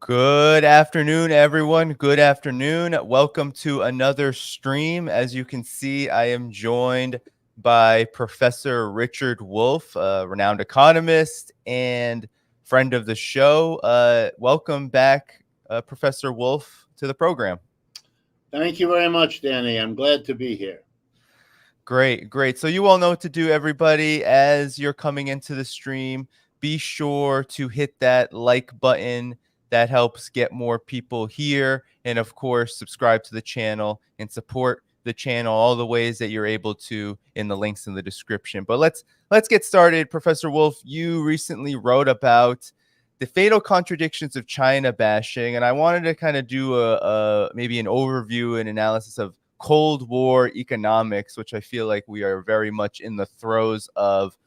Good afternoon, everyone. Good afternoon. Welcome to another stream. As you can see, I am joined by Professor Richard Wolff, a renowned economist and friend of the show. Welcome back, Professor Wolff, to the program. Thank you very much, Danny. I'm glad to be here. Great. So you all know what to do, everybody. As you're coming into the stream, be sure to hit that like button. That helps get more people here. And of course, subscribe to the channel and support the channel all the ways that you're able to in the links in the description. But let's get started. Professor Wolff, you recently wrote about the fatal contradictions of China bashing, and I wanted to kind of do a maybe an overview and analysis of Cold War economics, which I feel like we are very much in the throes of.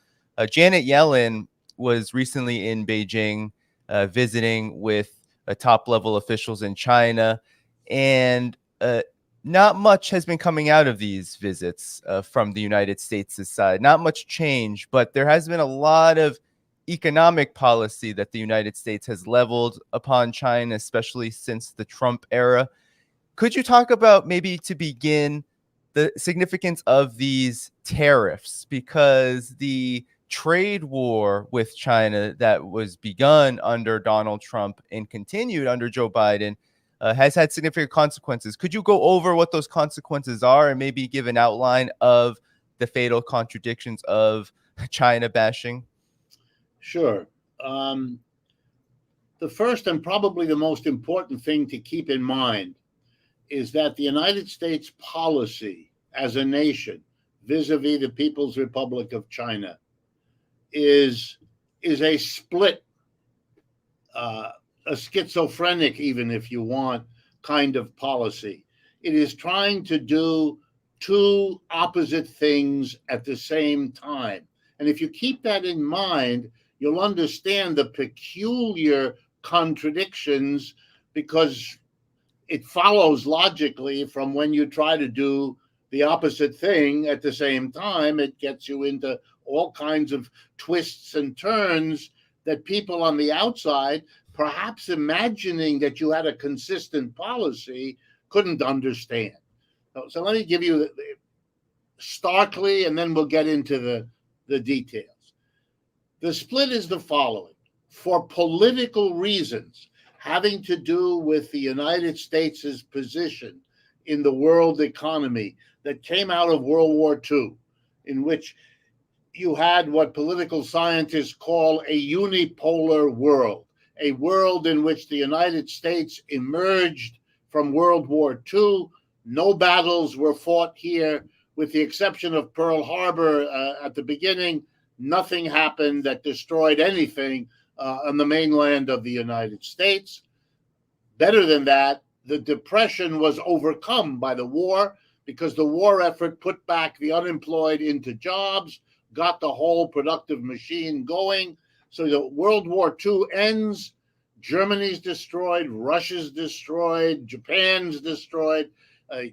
Janet Yellen was recently in Beijing visiting with top level officials in China, and not much has been coming out of these visits from the United States' side. Not much change, but there has been a lot of economic policy that the United States has leveled upon China, especially since the Trump era. Could you talk about, maybe to begin, the significance of these tariffs? Because the trade war with China that was begun under Donald Trump and continued under Joe Biden has had significant consequences. Could you go over what those consequences are and maybe give an outline of the fatal contradictions of China bashing? Sure. The first and probably the most important thing to keep in mind is that the United States policy as a nation vis-a-vis the People's Republic of China is a split, a schizophrenic, even if you want, kind of policy. It is trying to do two opposite things at the same time. And if you keep that in mind, you'll understand the peculiar contradictions, because it follows logically from when you try to do the opposite thing at the same time. It gets you into all kinds of twists and turns that people on the outside, perhaps imagining that you had a consistent policy, couldn't understand. So let me give you starkly, and then we'll get into the details. The split is the following. For political reasons having to do with the United States' position in the world economy that came out of World War II, in which you had what political scientists call a unipolar world, a world in which the United States emerged from World War II. No battles were fought here, with the exception of Pearl Harbor at the beginning. Nothing happened that destroyed anything on the mainland of the United States. Better than that, the Depression was overcome by the war, because the war effort put back the unemployed into jobs, got the whole productive machine going. So the World War II ends, Germany's destroyed, Russia's destroyed, Japan's destroyed,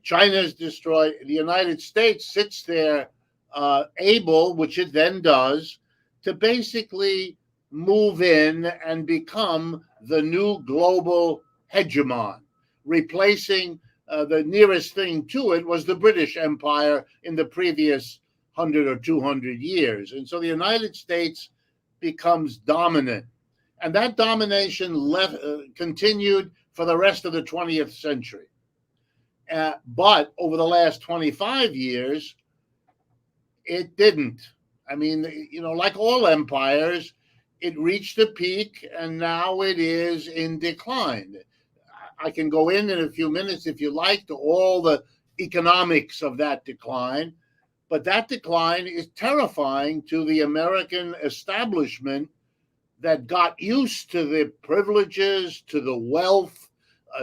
China's destroyed. The United States sits there able, which it then does, to basically move in and become the new global hegemon, replacing the nearest thing to it was the British Empire in the previous 100 or 200 years. And so the United States becomes dominant. And that domination continued for the rest of the 20th century. But over the last 25 years, it didn't. I mean, like all empires, it reached a peak and now it is in decline. I can go in a few minutes, if you like, to all the economics of that decline. But that decline is terrifying to the American establishment that got used to the privileges, to the wealth,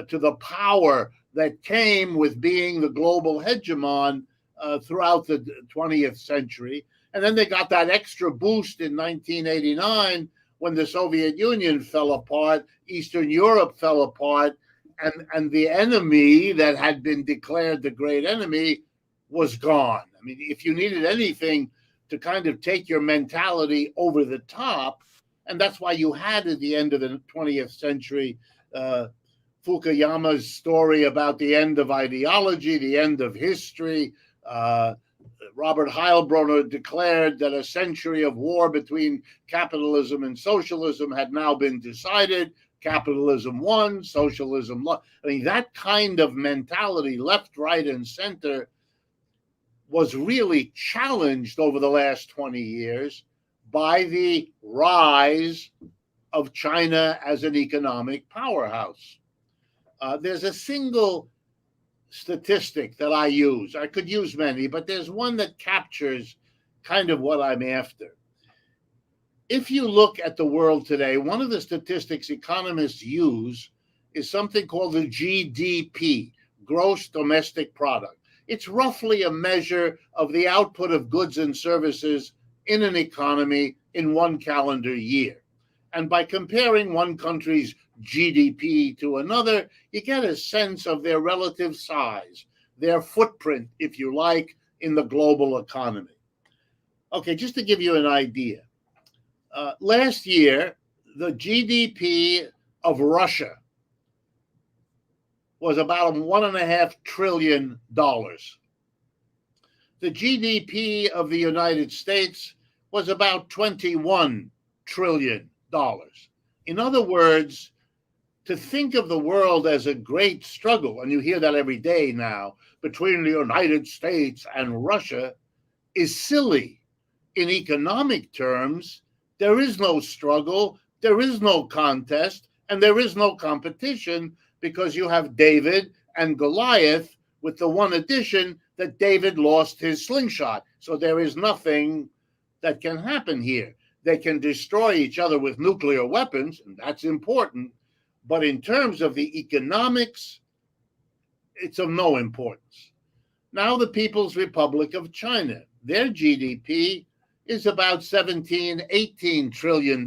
to the power that came with being the global hegemon throughout the 20th century. And then they got that extra boost in 1989 when the Soviet Union fell apart, Eastern Europe fell apart, and the enemy that had been declared the great enemy was gone. I mean, if you needed anything to kind of take your mentality over the top, and that's why you had at the end of the 20th century Fukuyama's story about the end of ideology, the end of history. Robert Heilbronner declared that a century of war between capitalism and socialism had now been decided. Capitalism won, socialism lost. I mean, that kind of mentality, left, right, and center, was really challenged over the last 20 years by the rise of China as an economic powerhouse. There's a single statistic that I use. I could use many, but there's one that captures kind of what I'm after. If you look at the world today, one of the statistics economists use is something called the GDP, gross domestic product. It's roughly a measure of the output of goods and services in an economy in one calendar year. And by comparing one country's GDP to another, you get a sense of their relative size, their footprint, if you like, in the global economy. Okay, just to give you an idea, last year, the GDP of Russia was about $1.5 trillion. The GDP of the United States was about $21 trillion. In other words, to think of the world as a great struggle, and you hear that every day now, between the United States and Russia, is silly. In economic terms, there is no struggle, there is no contest, and there is no competition, because you have David and Goliath, with the one addition that David lost his slingshot. So there is nothing that can happen here. They can destroy each other with nuclear weapons, and that's important. But in terms of the economics, it's of no importance. Now the People's Republic of China, their GDP is about $17-18 trillion.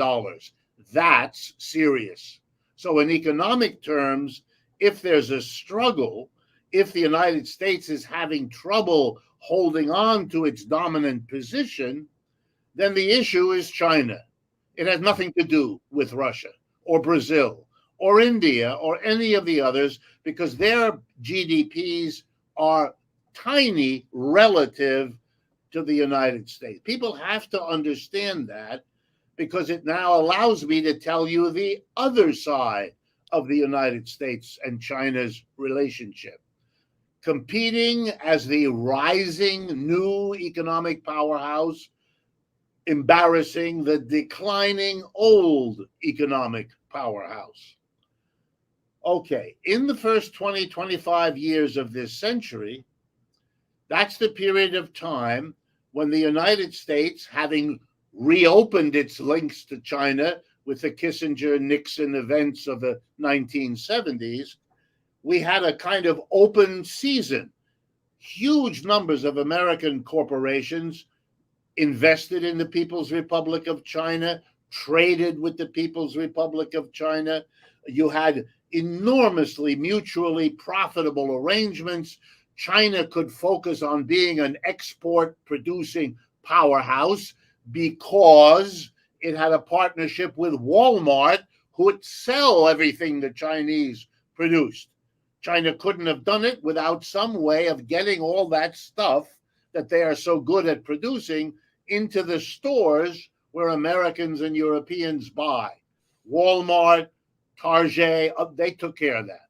That's serious. So in economic terms, if there's a struggle, if the United States is having trouble holding on to its dominant position, then the issue is China. It has nothing to do with Russia or Brazil or India or any of the others, because their GDPs are tiny relative to the United States. People have to understand that, because it now allows me to tell you the other side of the United States and China's relationship. Competing as the rising new economic powerhouse, embarrassing the declining old economic powerhouse. Okay, in the first 20, 25 years of this century, that's the period of time when the United States, having reopened its links to China with the Kissinger-Nixon events of the 1970s, we had a kind of open season. Huge numbers of American corporations invested in the People's Republic of China, traded with the People's Republic of China. You had enormously mutually profitable arrangements. China could focus on being an export-producing powerhouse because it had a partnership with Walmart, who would sell everything the Chinese produced. China couldn't have done it without some way of getting all that stuff that they are so good at producing into the stores where Americans and Europeans buy. Walmart, Target, they took care of that.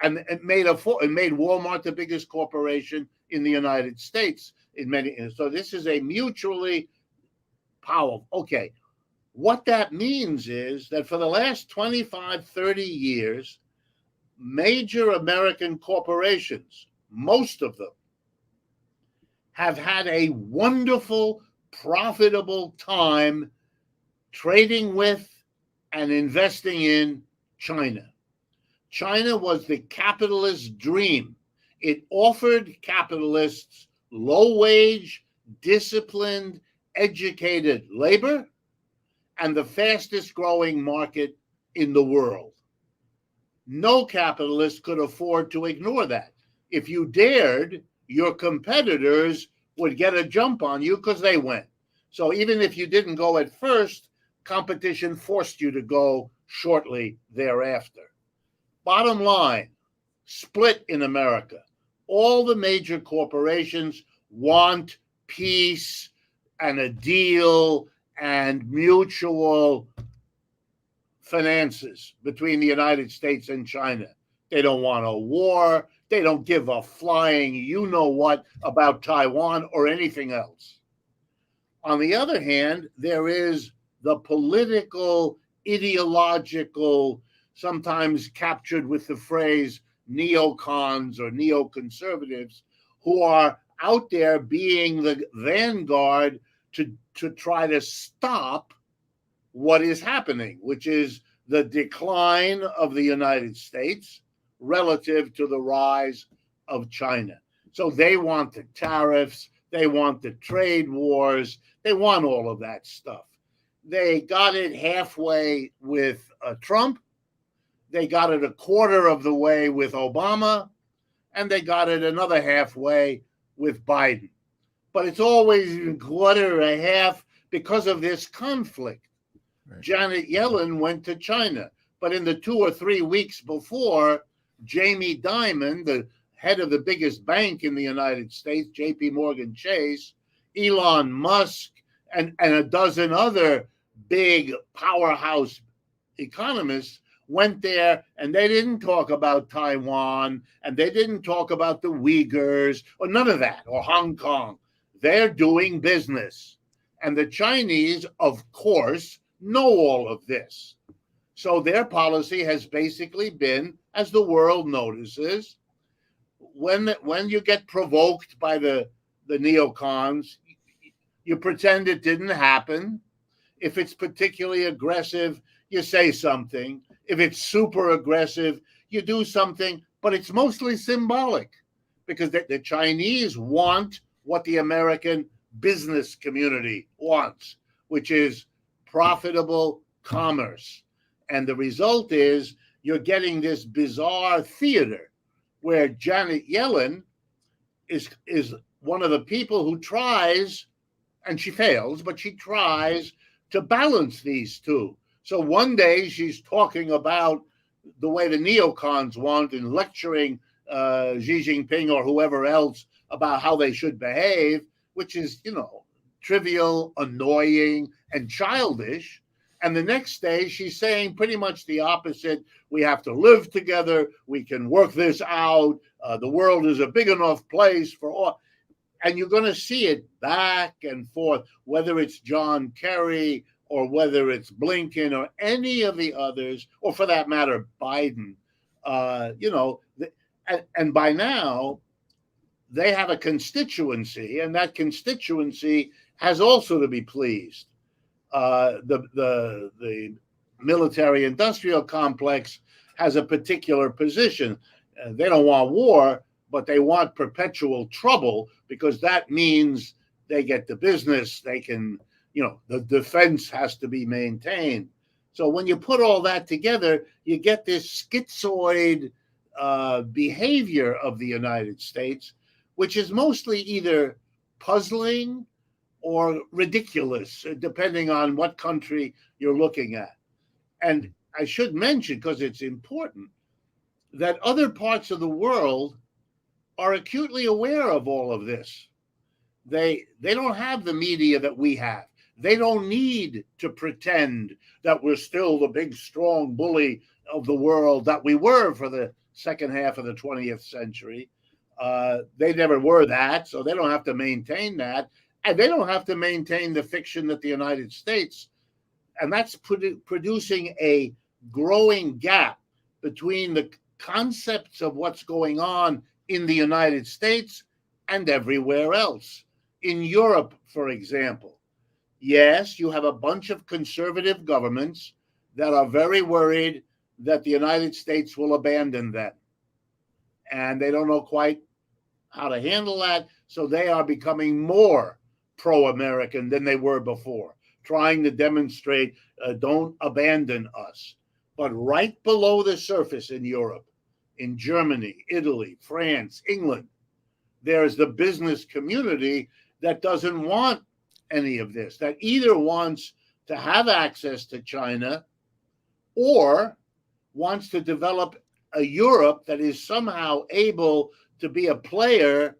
And it made Walmart the biggest corporation in the United States. So this is a mutually powerful. Okay, what that means is that for the last 25, 30 years, major American corporations, most of them, have had a wonderful, profitable time trading with and investing in China. China was the capitalist dream. It offered capitalists low-wage, disciplined, educated labor and the fastest-growing market in the world. No capitalist could afford to ignore that. If you dared, your competitors would get a jump on you because they went. So even if you didn't go at first, competition forced you to go shortly thereafter. bottom line, split in America. All the major corporations want peace and a deal and mutual finances between the United States and China. They don't want a war. They don't give a flying you-know-what about Taiwan or anything else. On the other hand, there is the political, ideological, sometimes captured with the phrase neocons or neoconservatives, who are out there being the vanguard to try to stop what is happening, which is the decline of the United States relative to the rise of China. So they want the tariffs, they want the trade wars, they want all of that stuff. They got it halfway with Trump, they got it a quarter of the way with Obama, and they got it another halfway with Biden. But it's always a quarter or a half because of this conflict. Right. Janet Yellen went to China, but in the 2 or 3 weeks before, Jamie Dimon, the head of the biggest bank in the United States, JP Morgan Chase, Elon Musk, and a dozen other big powerhouse economists went there, and they didn't talk about Taiwan, and they didn't talk about the Uyghurs, or none of that, or Hong Kong. They're doing business. And the Chinese, of course, know all of this. So their policy has basically been, as the world notices, when you get provoked by the neocons, you pretend it didn't happen. If it's particularly aggressive, you say something. If it's super aggressive, you do something, but it's mostly symbolic because the Chinese want what the American business community wants, which is profitable commerce. And the result is you're getting this bizarre theater where Janet Yellen is one of the people who tries, and she fails, but she tries to balance these two. So one day she's talking about the way the neocons want and lecturing Xi Jinping or whoever else about how they should behave, which is, trivial, annoying, and childish. And the next day she's saying pretty much the opposite. We have to live together. We can work this out. The world is a big enough place for all. And you're going to see it back and forth, whether it's John Kerry or whether it's Blinken or any of the others, or for that matter, Biden. And by now, they have a constituency, and that constituency has also to be pleased. The military-industrial complex has a particular position. They don't want war, but they want perpetual trouble because that means they get the business. They can, the defense has to be maintained. So when you put all that together, you get this schizoid behavior of the United States, which is mostly either puzzling or ridiculous, depending on what country you're looking at. And I should mention, because it's important, that other parts of the world are acutely aware of all of this. They don't have the media that we have. They don't need to pretend that we're still the big, strong bully of the world that we were for the second half of the 20th century. They never were that, so they don't have to maintain that. And they don't have to maintain the fiction that the United States, and that's producing a growing gap between the concepts of what's going on in the United States and everywhere else. In Europe, for example, yes, you have a bunch of conservative governments that are very worried that the United States will abandon them. And they don't know quite how to handle that, so they are becoming more pro-American than they were before, trying to demonstrate, don't abandon us. But right below the surface in Europe, in Germany, Italy, France, England, there's the business community that doesn't want any of this, that either wants to have access to China or wants to develop a Europe that is somehow able to be a player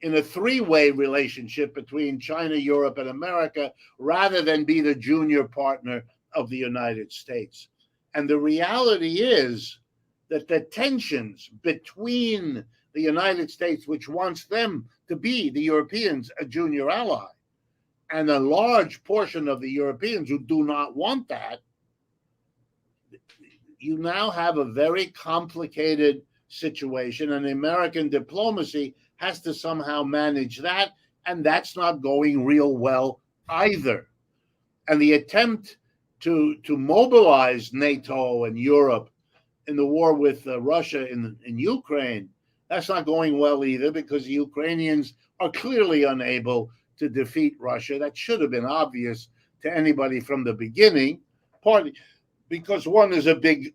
in a three-way relationship between China, Europe, and America, rather than be the junior partner of the United States. And the reality is that the tensions between the United States, which wants them to be, the Europeans, a junior ally, and a large portion of the Europeans who do not want that, you now have a very complicated situation, and American diplomacy has to somehow manage that, and that's not going real well either. And the attempt to mobilize NATO and Europe in the war with Russia in Ukraine, that's not going well either, because the Ukrainians are clearly unable to defeat Russia. That should have been obvious to anybody from the beginning, partly because one is a big,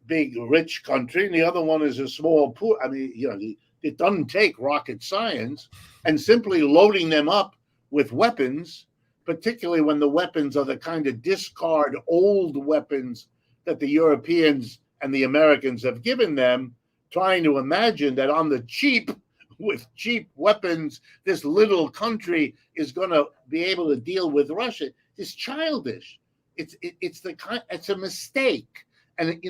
rich country, and the other one is a small, poor. I mean, it doesn't take rocket science, and simply loading them up with weapons, particularly when the weapons are the kind of discard old weapons that the Europeans and the Americans have given them, trying to imagine that on the cheap, with cheap weapons, this little country is going to be able to deal with Russia is childish. It's a mistake. And,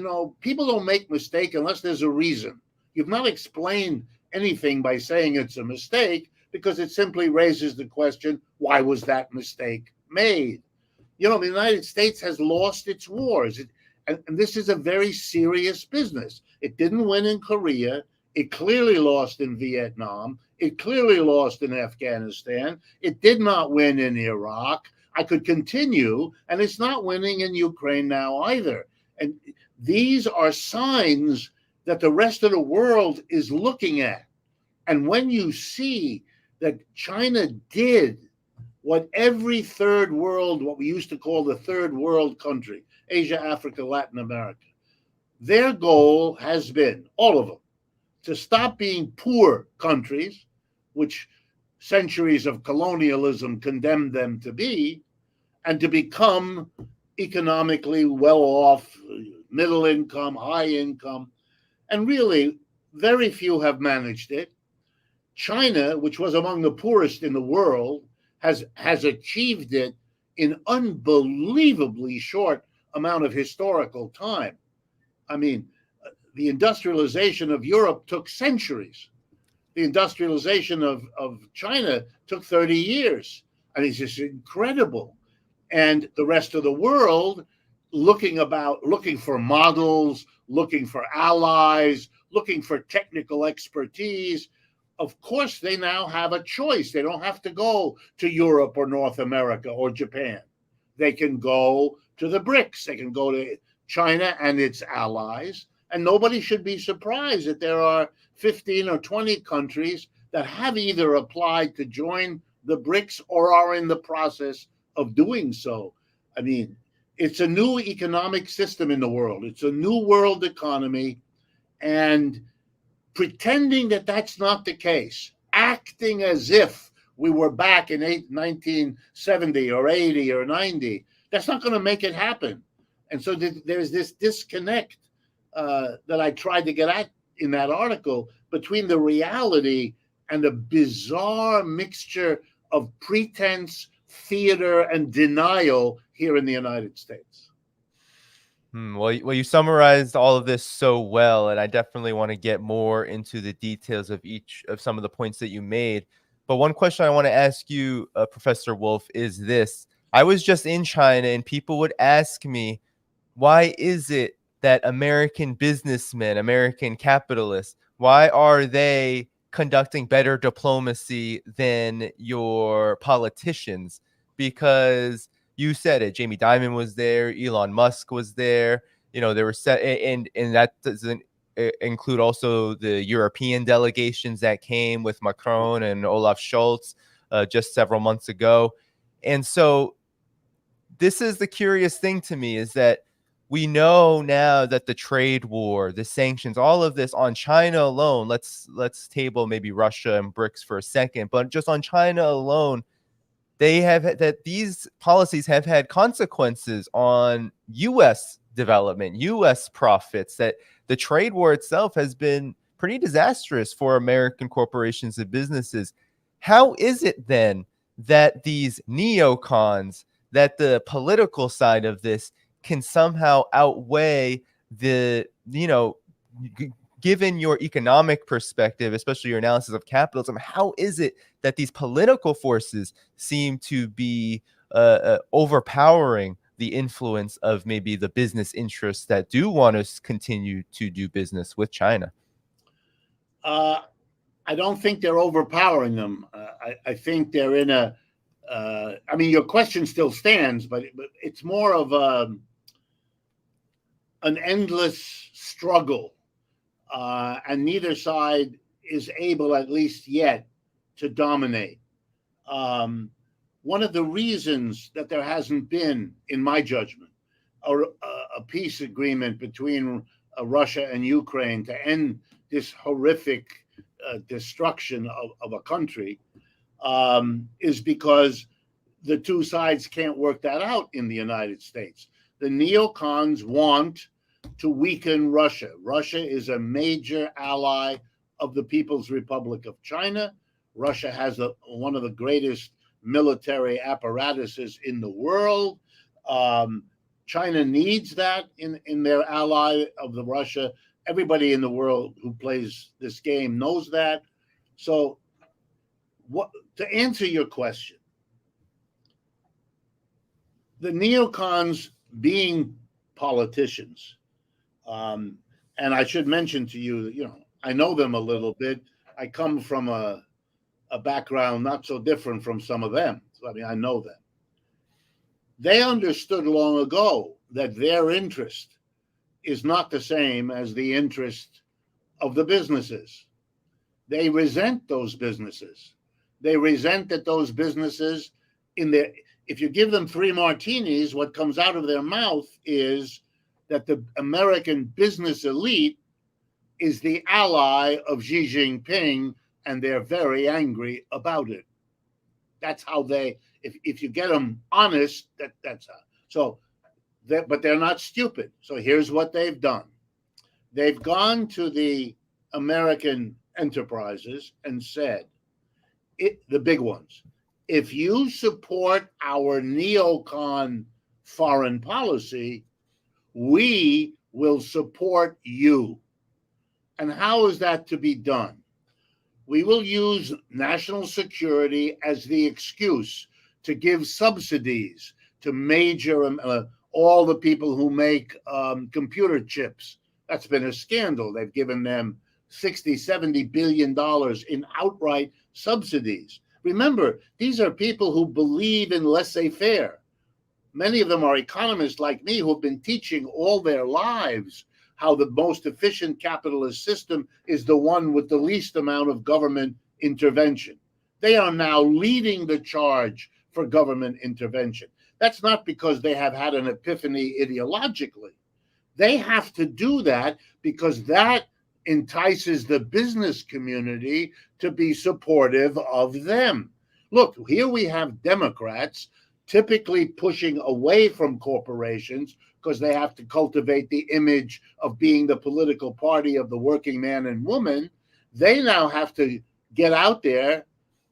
people don't make mistake unless there's a reason. You've not explained anything by saying it's a mistake, because it simply raises the question, why was that mistake made? The United States has lost its wars. And this is a very serious business. It didn't win in Korea. It clearly lost in Vietnam. It clearly lost in Afghanistan. It did not win in Iraq. I could continue, and it's not winning in Ukraine now either. And these are signs that the rest of the world is looking at. And when you see that China did what every third world, what we used to call the third world country, Asia, Africa, Latin America, their goal has been, all of them, to stop being poor countries, which centuries of colonialism condemned them to be, and to become economically well off, middle income, high income. And really, very few have managed it. China, which was among the poorest in the world, has achieved it in unbelievably short amount of historical time. I mean, the industrialization of Europe took centuries. The industrialization of China took 30 years. I mean, it's just incredible. And the rest of the world looking for models, looking for allies, looking for technical expertise. Of course, they now have a choice. They don't have to go to Europe or North America or Japan. They can go to the Brics. They can go to China and its allies. And nobody should be surprised that there are 15 or 20 countries that have either applied to join the Brics or are in the process of doing so. I mean, it's a new economic system in the world. It's a new world economy. And pretending that that's not the case, acting as if we were back in 1970 or 80 or 90, that's not going to make it happen. And so there's this disconnect that I tried to get at in that article between the reality and the bizarre mixture of pretense, theater, and denial here in the United States. Well, you summarized all of this so well, and I definitely want to get more into the details of each of some of the points that you made. But one question I want to ask you, Professor Wolff, is this. I was just in China, and people would ask me, why is it that American businessmen, American capitalists, why are they conducting better diplomacy than your politicians? Because you said it, Jamie Dimon was there, Elon Musk was there, there were set, and that doesn't include also the European delegations that came with Macron and Olaf Scholz just several months ago. And so this is the curious thing to me, is that we know now that the trade war, the sanctions, all of this on China alone, let's table maybe Russia and Brics for a second, but just on China alone, these policies have had consequences on U.S. development, U.S. profits, that the trade war itself has been pretty disastrous for American corporations and businesses. How is it then that these neocons, that the political side of this can somehow outweigh the, given your economic perspective, especially your analysis of capitalism, how is it that these political forces seem to be overpowering the influence of maybe the business interests that do want to continue to do business with China? I don't think they're overpowering them. I think they're in a. I mean, your question still stands, but it's more of an endless struggle, and neither side is able, at least yet, to dominate. One of the reasons that there hasn't been, in my judgment, a peace agreement between Russia and Ukraine to end this horrific destruction of a country is because the two sides can't work that out in the United States. The neocons want to weaken Russia. Russia is a major ally of the People's Republic of China. Russia has one of the greatest military apparatuses in the world. China needs that in their ally of the Russia. Everybody in the world who plays this game knows that. So, to answer your question, the neocons being politicians, and I should mention to you, I know them a little bit. I come from a background not so different from some of them. So, I mean, I know them. They understood long ago that their interest is not the same as the interest of the businesses. They resent those businesses. They resent that those businesses, if you give them 3 martinis, what comes out of their mouth is that the American business elite is the ally of Xi Jinping, and they're very angry about it. That's how if you get them honest, that's how. So, but they're not stupid. So here's what they've done. They've gone to the American enterprises and said, the big ones, if you support our neocon foreign policy, we will support you. And how is that to be done? We will use national security as the excuse to give subsidies to major all the people who make computer chips. That's been a scandal. They've given them $60-70 billion in outright subsidies. Remember, these are people who believe in laissez-faire. Many of them are economists like me who have been teaching all their lives how the most efficient capitalist system is the one with the least amount of government intervention. They are now leading the charge for government intervention. That's not because they have had an epiphany ideologically. They have to do that because that entices the business community to be supportive of them. Look, here we have Democrats typically pushing away from corporations because they have to cultivate the image of being the political party of the working man and woman. They now have to get out there,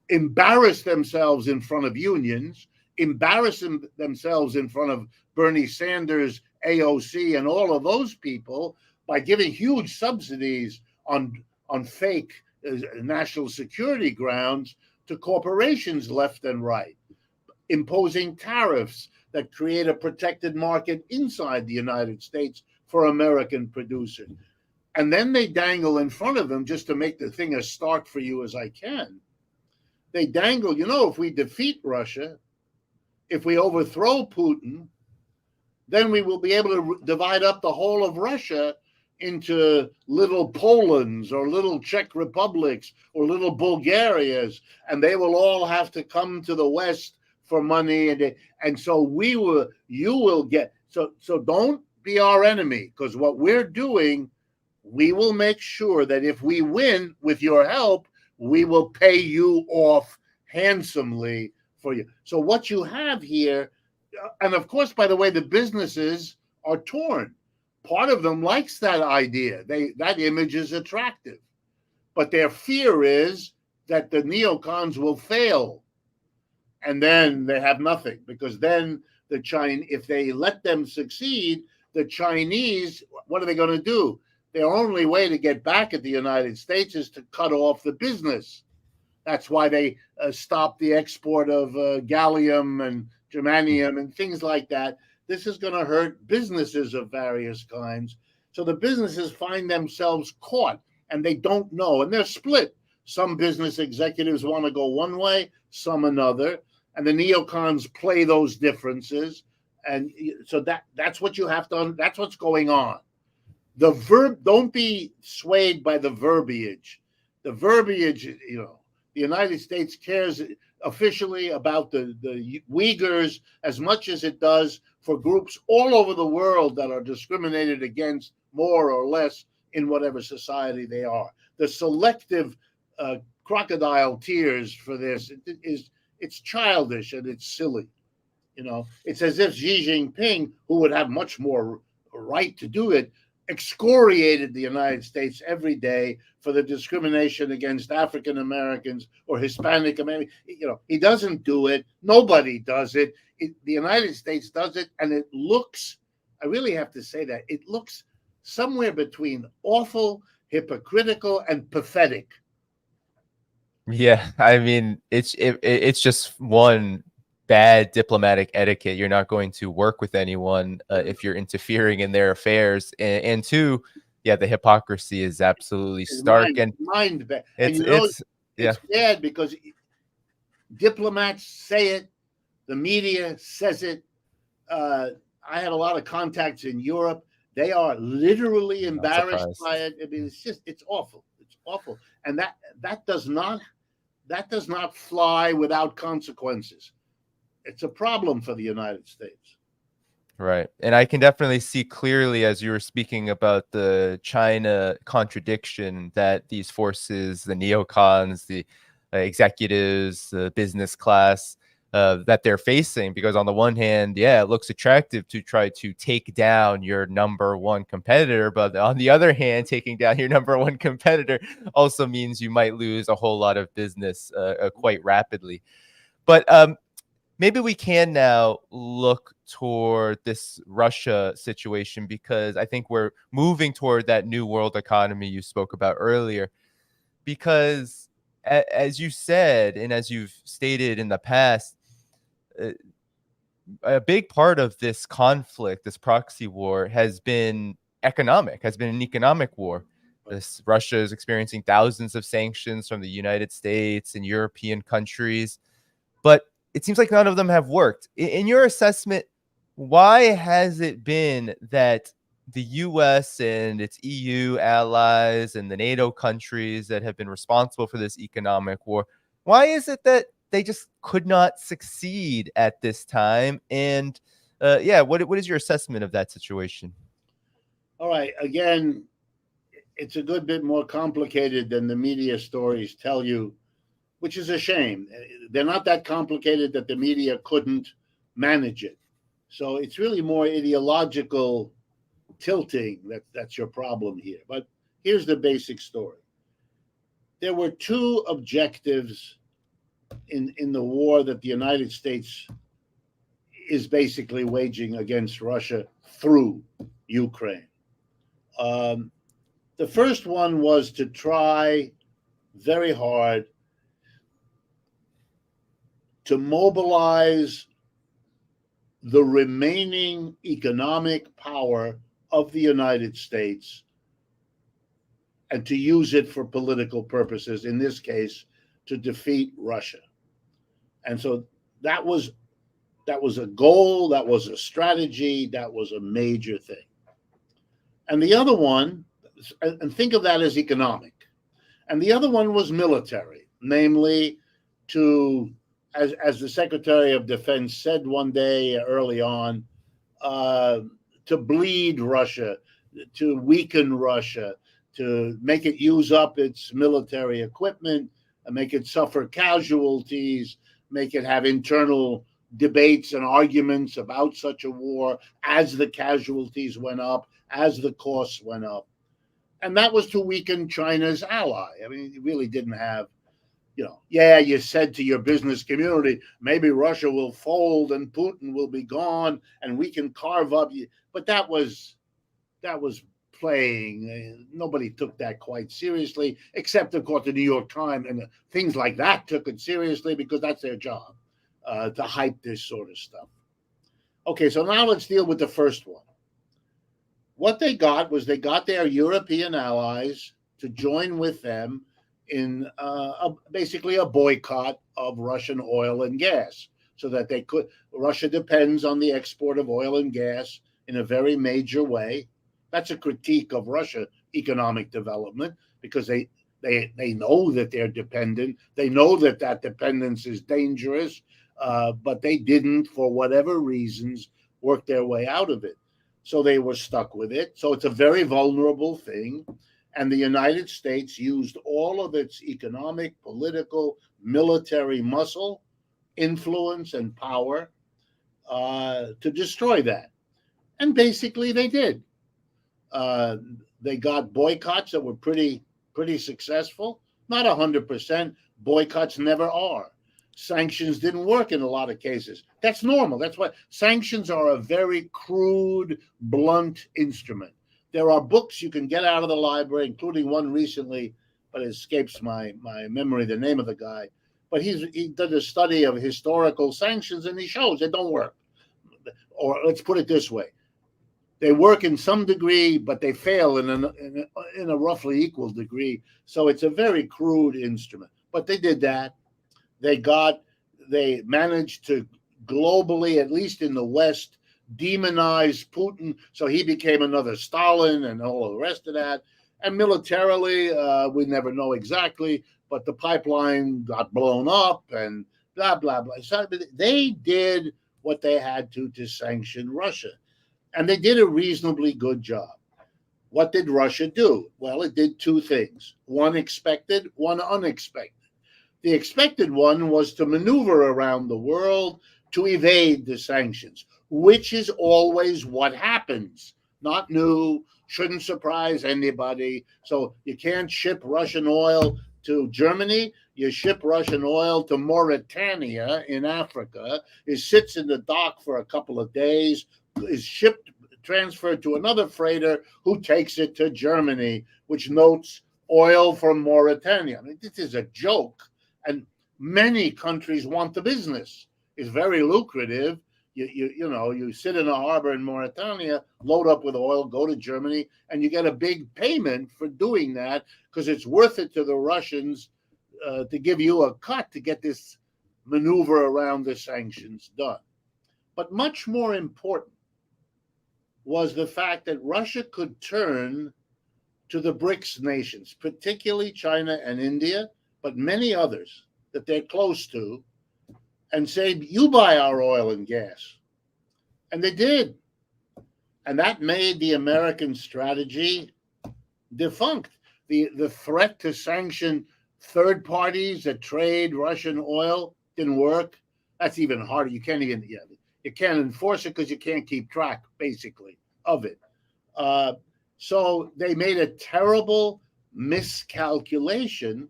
embarrass themselves in front of unions, embarrass themselves in front of Bernie Sanders, AOC, and all of those people by giving huge subsidies on fake national security grounds to corporations left and right, imposing tariffs that create a protected market inside the United States for American producers. And then they dangle in front of them, just to make the thing as stark for you as I can. They dangle, if we defeat Russia, if we overthrow Putin, then we will be able to divide up the whole of Russia into little Polands or little Czech republics or little Bulgarias, and they will all have to come to the West for money, and so you will get. So don't be our enemy, because what we're doing, we will make sure that if we win with your help, we will pay you off handsomely for you. So what you have here, and of course, by the way, the businesses are torn. Part of them likes that idea. That image is attractive. But their fear is that the neocons will fail. And then they have nothing, because then if they let them succeed, the Chinese, what are they going to do? Their only way to get back at the United States is to cut off the business. That's why they stopped the export of gallium and germanium and things like that. This is going to hurt businesses of various kinds. So the businesses find themselves caught, and they don't know, and they're split. Some business executives want to go one way, some another, and the neocons play those differences. And so that's what you have to, that's what's going on. Don't be swayed by the verbiage. The verbiage, the United States cares officially about the Uyghurs as much as it does for groups all over the world that are discriminated against more or less in whatever society they are. The selective crocodile tears for this it's childish and it's silly. It's as if Xi Jinping, who would have much more right to do it, excoriated the United States every day for the discrimination against African Americans or Hispanic Americans. He doesn't do it. Nobody does it. The United States does it, and it looks, I really have to say that, it looks somewhere between awful, hypocritical, and pathetic. Yeah, I mean, it's just one, bad diplomatic etiquette. You're not going to work with anyone if you're interfering in their affairs, and two, yeah, the hypocrisy is absolutely stark. Mind bad. It's bad because diplomats say it, the media says it. I had a lot of contacts in Europe. They are literally embarrassed by it. I mean, it's awful. It's awful, and that does not fly without consequences. It's a problem for the United States. Right. And I can definitely see clearly, as you were speaking about the China contradiction, that these forces, the neocons, the executives, the business class, that they're facing, because on the one hand, yeah, it looks attractive to try to take down your number one competitor, but on the other hand, taking down your number one competitor also means you might lose a whole lot of business quite rapidly. But maybe we can now look toward this Russia situation, because I think we're moving toward that new world economy you spoke about earlier. Because as you said, and as you've stated in the past, a big part of this conflict, this proxy war, has been an economic war. Russia is experiencing thousands of sanctions from the United States and European countries, but it seems like none of them have worked. In your assessment, why has it been that the US and its EU allies and the NATO countries that have been responsible for this economic war, why is it that they just could not succeed at this time? And what is your assessment of that situation? All right. Again, it's a good bit more complicated than the media stories tell you, which is a shame. They're not that complicated that the media couldn't manage it. So it's really more ideological tilting that's your problem here. But here's the basic story. There were two objectives in the war that the United States is basically waging against Russia through Ukraine. The first one was to try very hard to mobilize the remaining economic power of the United States and to use it for political purposes, in this case, to defeat Russia. And so that was a goal, that was a strategy, that was a major thing. And the other one, and think of that as economic, and the other one was military, namely to, as the Secretary of Defense said one day early on, to bleed Russia, to weaken Russia, to make it use up its military equipment, and make it suffer casualties, make it have internal debates and arguments about such a war as the casualties went up, as the costs went up. And that was to weaken China's ally. I mean, it really didn't have, you said to your business community, maybe Russia will fold and Putin will be gone and we can carve up. But that was playing. Nobody took that quite seriously, except, of course, the New York Times and things like that took it seriously because that's their job, to hype this sort of stuff. Okay, so now let's deal with the first one. What they got was they got their European allies to join with them in basically a boycott of Russian oil and gas, so that they could. Russia depends on the export of oil and gas in a very major way. That's a critique of Russia economic development, because they know that they're dependent. They know that dependence is dangerous, but they didn't, for whatever reasons, work their way out of it. So they were stuck with it. So it's a very vulnerable thing. And the United States used all of its economic, political, military muscle, influence, and power to destroy that. And basically they did. They got boycotts that were pretty successful. Not 100%. Boycotts never are. Sanctions didn't work in a lot of cases. That's normal. That's why sanctions are a very crude, blunt instrument. There are books you can get out of the library, including one recently, but it escapes my memory, the name of the guy. But he did a study of historical sanctions, and he shows they don't work. Or let's put it this way. They work in some degree, but they fail in a roughly equal degree. So it's a very crude instrument. But they did that. They managed to globally, at least in the West, demonize Putin, so he became another Stalin and all the rest of that. And militarily, we never know exactly, but the pipeline got blown up and blah, blah, blah. So they did what they had to sanction Russia. And they did a reasonably good job. What did Russia do? Well, it did two things. One expected, one unexpected. The expected one was to maneuver around the world to evade the sanctions, which is always what happens. Not new, shouldn't surprise anybody. So you can't ship Russian oil to Germany. You ship Russian oil to Mauritania in Africa. It sits in the dock for a couple of days, is transferred to another freighter who takes it to Germany, which notes oil from Mauritania. I mean, this is a joke. And many countries want the business. It's very lucrative. You sit in a harbor in Mauritania, load up with oil, go to Germany, and you get a big payment for doing that because it's worth it to the Russians to give you a cut to get this maneuver around the sanctions done. But much more important was the fact that Russia could turn to the Brics nations, particularly China and India, but many others that they're close to, and say, you buy our oil and gas. And they did. And that made the American strategy defunct. The threat to sanction third parties that trade Russian oil didn't work. That's even harder. You can't enforce it because you can't keep track, basically, of it. So they made a terrible miscalculation,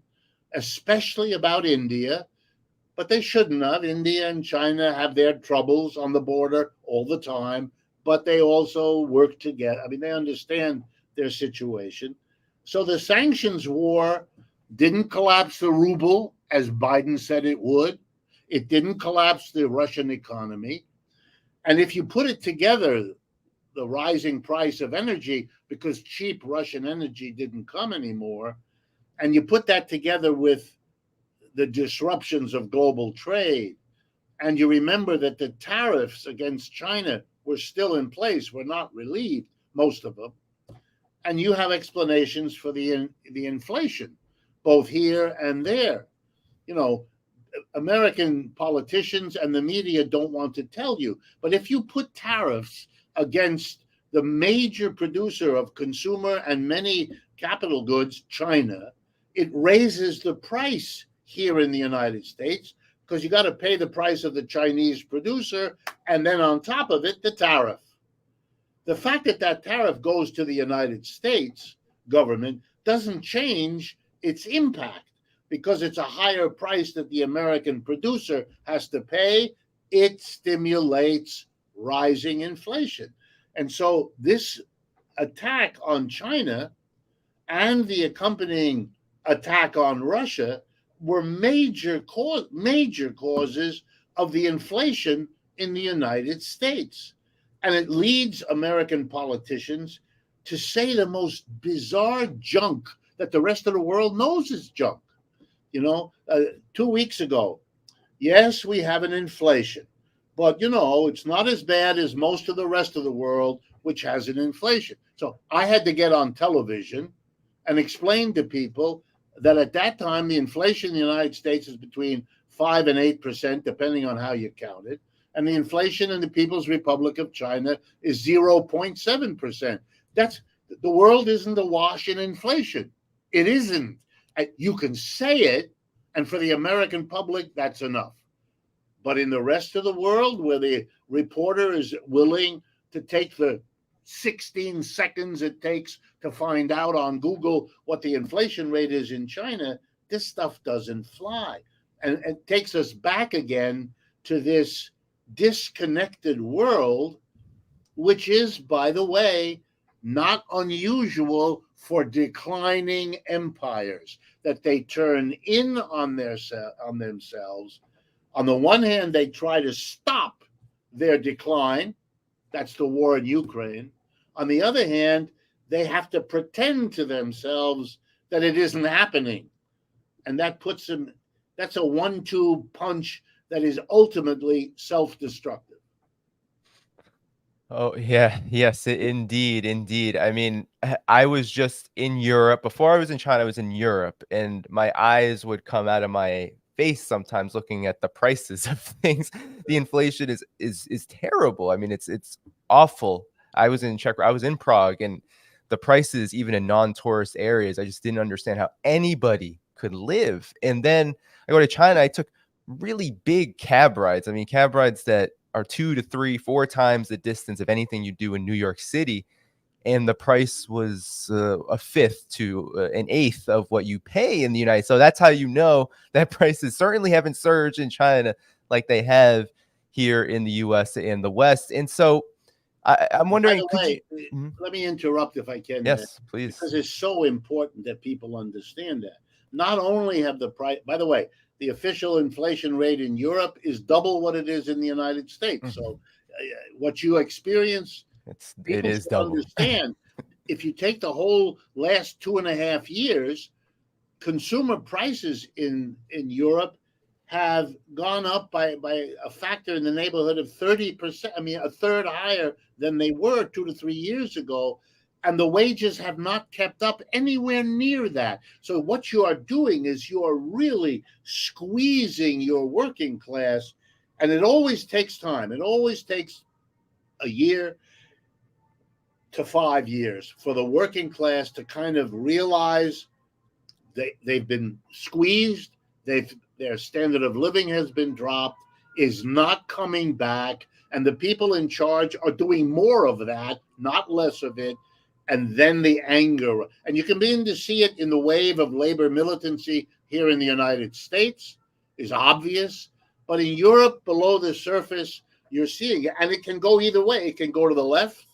especially about India, but they shouldn't have. India and China have their troubles on the border all the time, but they also work together. I mean, they understand their situation. So the sanctions war didn't collapse the ruble, as Biden said it would. It didn't collapse the Russian economy. And if you put it together, the rising price of energy, because cheap Russian energy didn't come anymore, and you put that together with the disruptions of global trade, and you remember that the tariffs against China were still in place, were not relieved, most of them, and you have explanations for the inflation, both here and there. American politicians and the media don't want to tell you, but if you put tariffs against the major producer of consumer and many capital goods, China, it raises the price here in the United States because you got to pay the price of the Chinese producer, and then on top of it, the tariff. The fact that that tariff goes to the United States government doesn't change its impact, because it's a higher price that the American producer has to pay. It stimulates rising inflation. And so this attack on China and the accompanying attack on Russia were major causes of the inflation in the United States. And it leads American politicians to say the most bizarre junk that the rest of the world knows is junk. 2 weeks ago, yes, we have an inflation, but it's not as bad as most of the rest of the world, which has an inflation. So I had to get on television and explain to people that at that time, the inflation in the United States is between 5 and 8%, depending on how you count it. And the inflation in the People's Republic of China is 0.7%. The world isn't awash in inflation. It isn't. You can say it, and for the American public, that's enough. But in the rest of the world, where the reporter is willing to take the 16 seconds it takes to find out on Google what the inflation rate is in China, this stuff doesn't fly. And it takes us back again to this disconnected world, which is, by the way, not unusual for declining empires, that they turn in on themselves. On the one hand, they try to stop their decline. That's the war in Ukraine. On the other hand, they have to pretend to themselves that it isn't happening. And that puts them, that's a 1-2 punch that is ultimately self-destructive. Oh, yeah. Yes, indeed. I mean, I was just in Europe. Before I was in China, I was in Europe, and my eyes would come out of my face sometimes looking at the prices of things. The inflation is terrible. I mean, it's awful. I was in Prague, and the prices, even in non-tourist areas, I just didn't understand how anybody could live. And then I go to China, I took really big cab rides. I mean, cab rides that are 2 to 3, 4 times the distance of anything you do in New York City. And the price was a fifth to an eighth of what you pay in the United States. So that's how you know that prices certainly haven't surged in China like they have here in the U.S. and the West. And so I'm wondering, by the way, let me interrupt if I can. Yes, please. Because it's so important that people understand that. Not only have the price, by the way, the official inflation rate in Europe is double what it is in the United States. Mm-hmm. So what you experience, it is double. Understand, if you take the whole last 2.5 years, consumer prices in Europe have gone up by a factor in the neighborhood of 30%. I mean, a third higher than they were 2 to 3 years ago. And the wages have not kept up anywhere near that. So what you are doing is you are really squeezing your working class. And it always takes time. It always takes a year to 5 years for the working class to kind of realize they've been squeezed. Their standard of living has been dropped, is not coming back. And the people in charge are doing more of that, not less of it. And then the anger, and you can begin to see it in the wave of labor militancy here in the United States is obvious, but in Europe, below the surface, you're seeing it, and it can go either way. It can go to the left,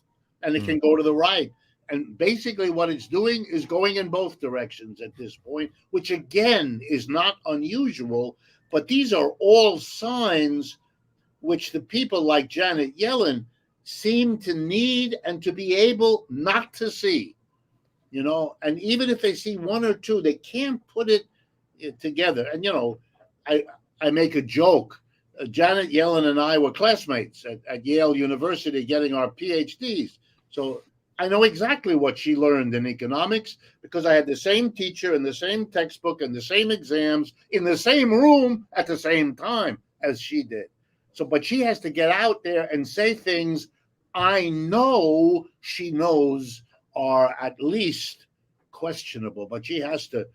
and it can go to the right. And basically what it's doing is going in both directions at this point, which again is not unusual, but these are all signs which the people like Janet Yellen seem to need and to be able not to see, and even if they see one or two, they can't put it together. And, I make a joke. Janet Yellen and I were classmates at Yale University getting our PhDs. So I know exactly what she learned in economics because I had the same teacher and the same textbook and the same exams in the same room at the same time as she did. So, but she has to get out there and say things I know she knows are at least questionable, but she has to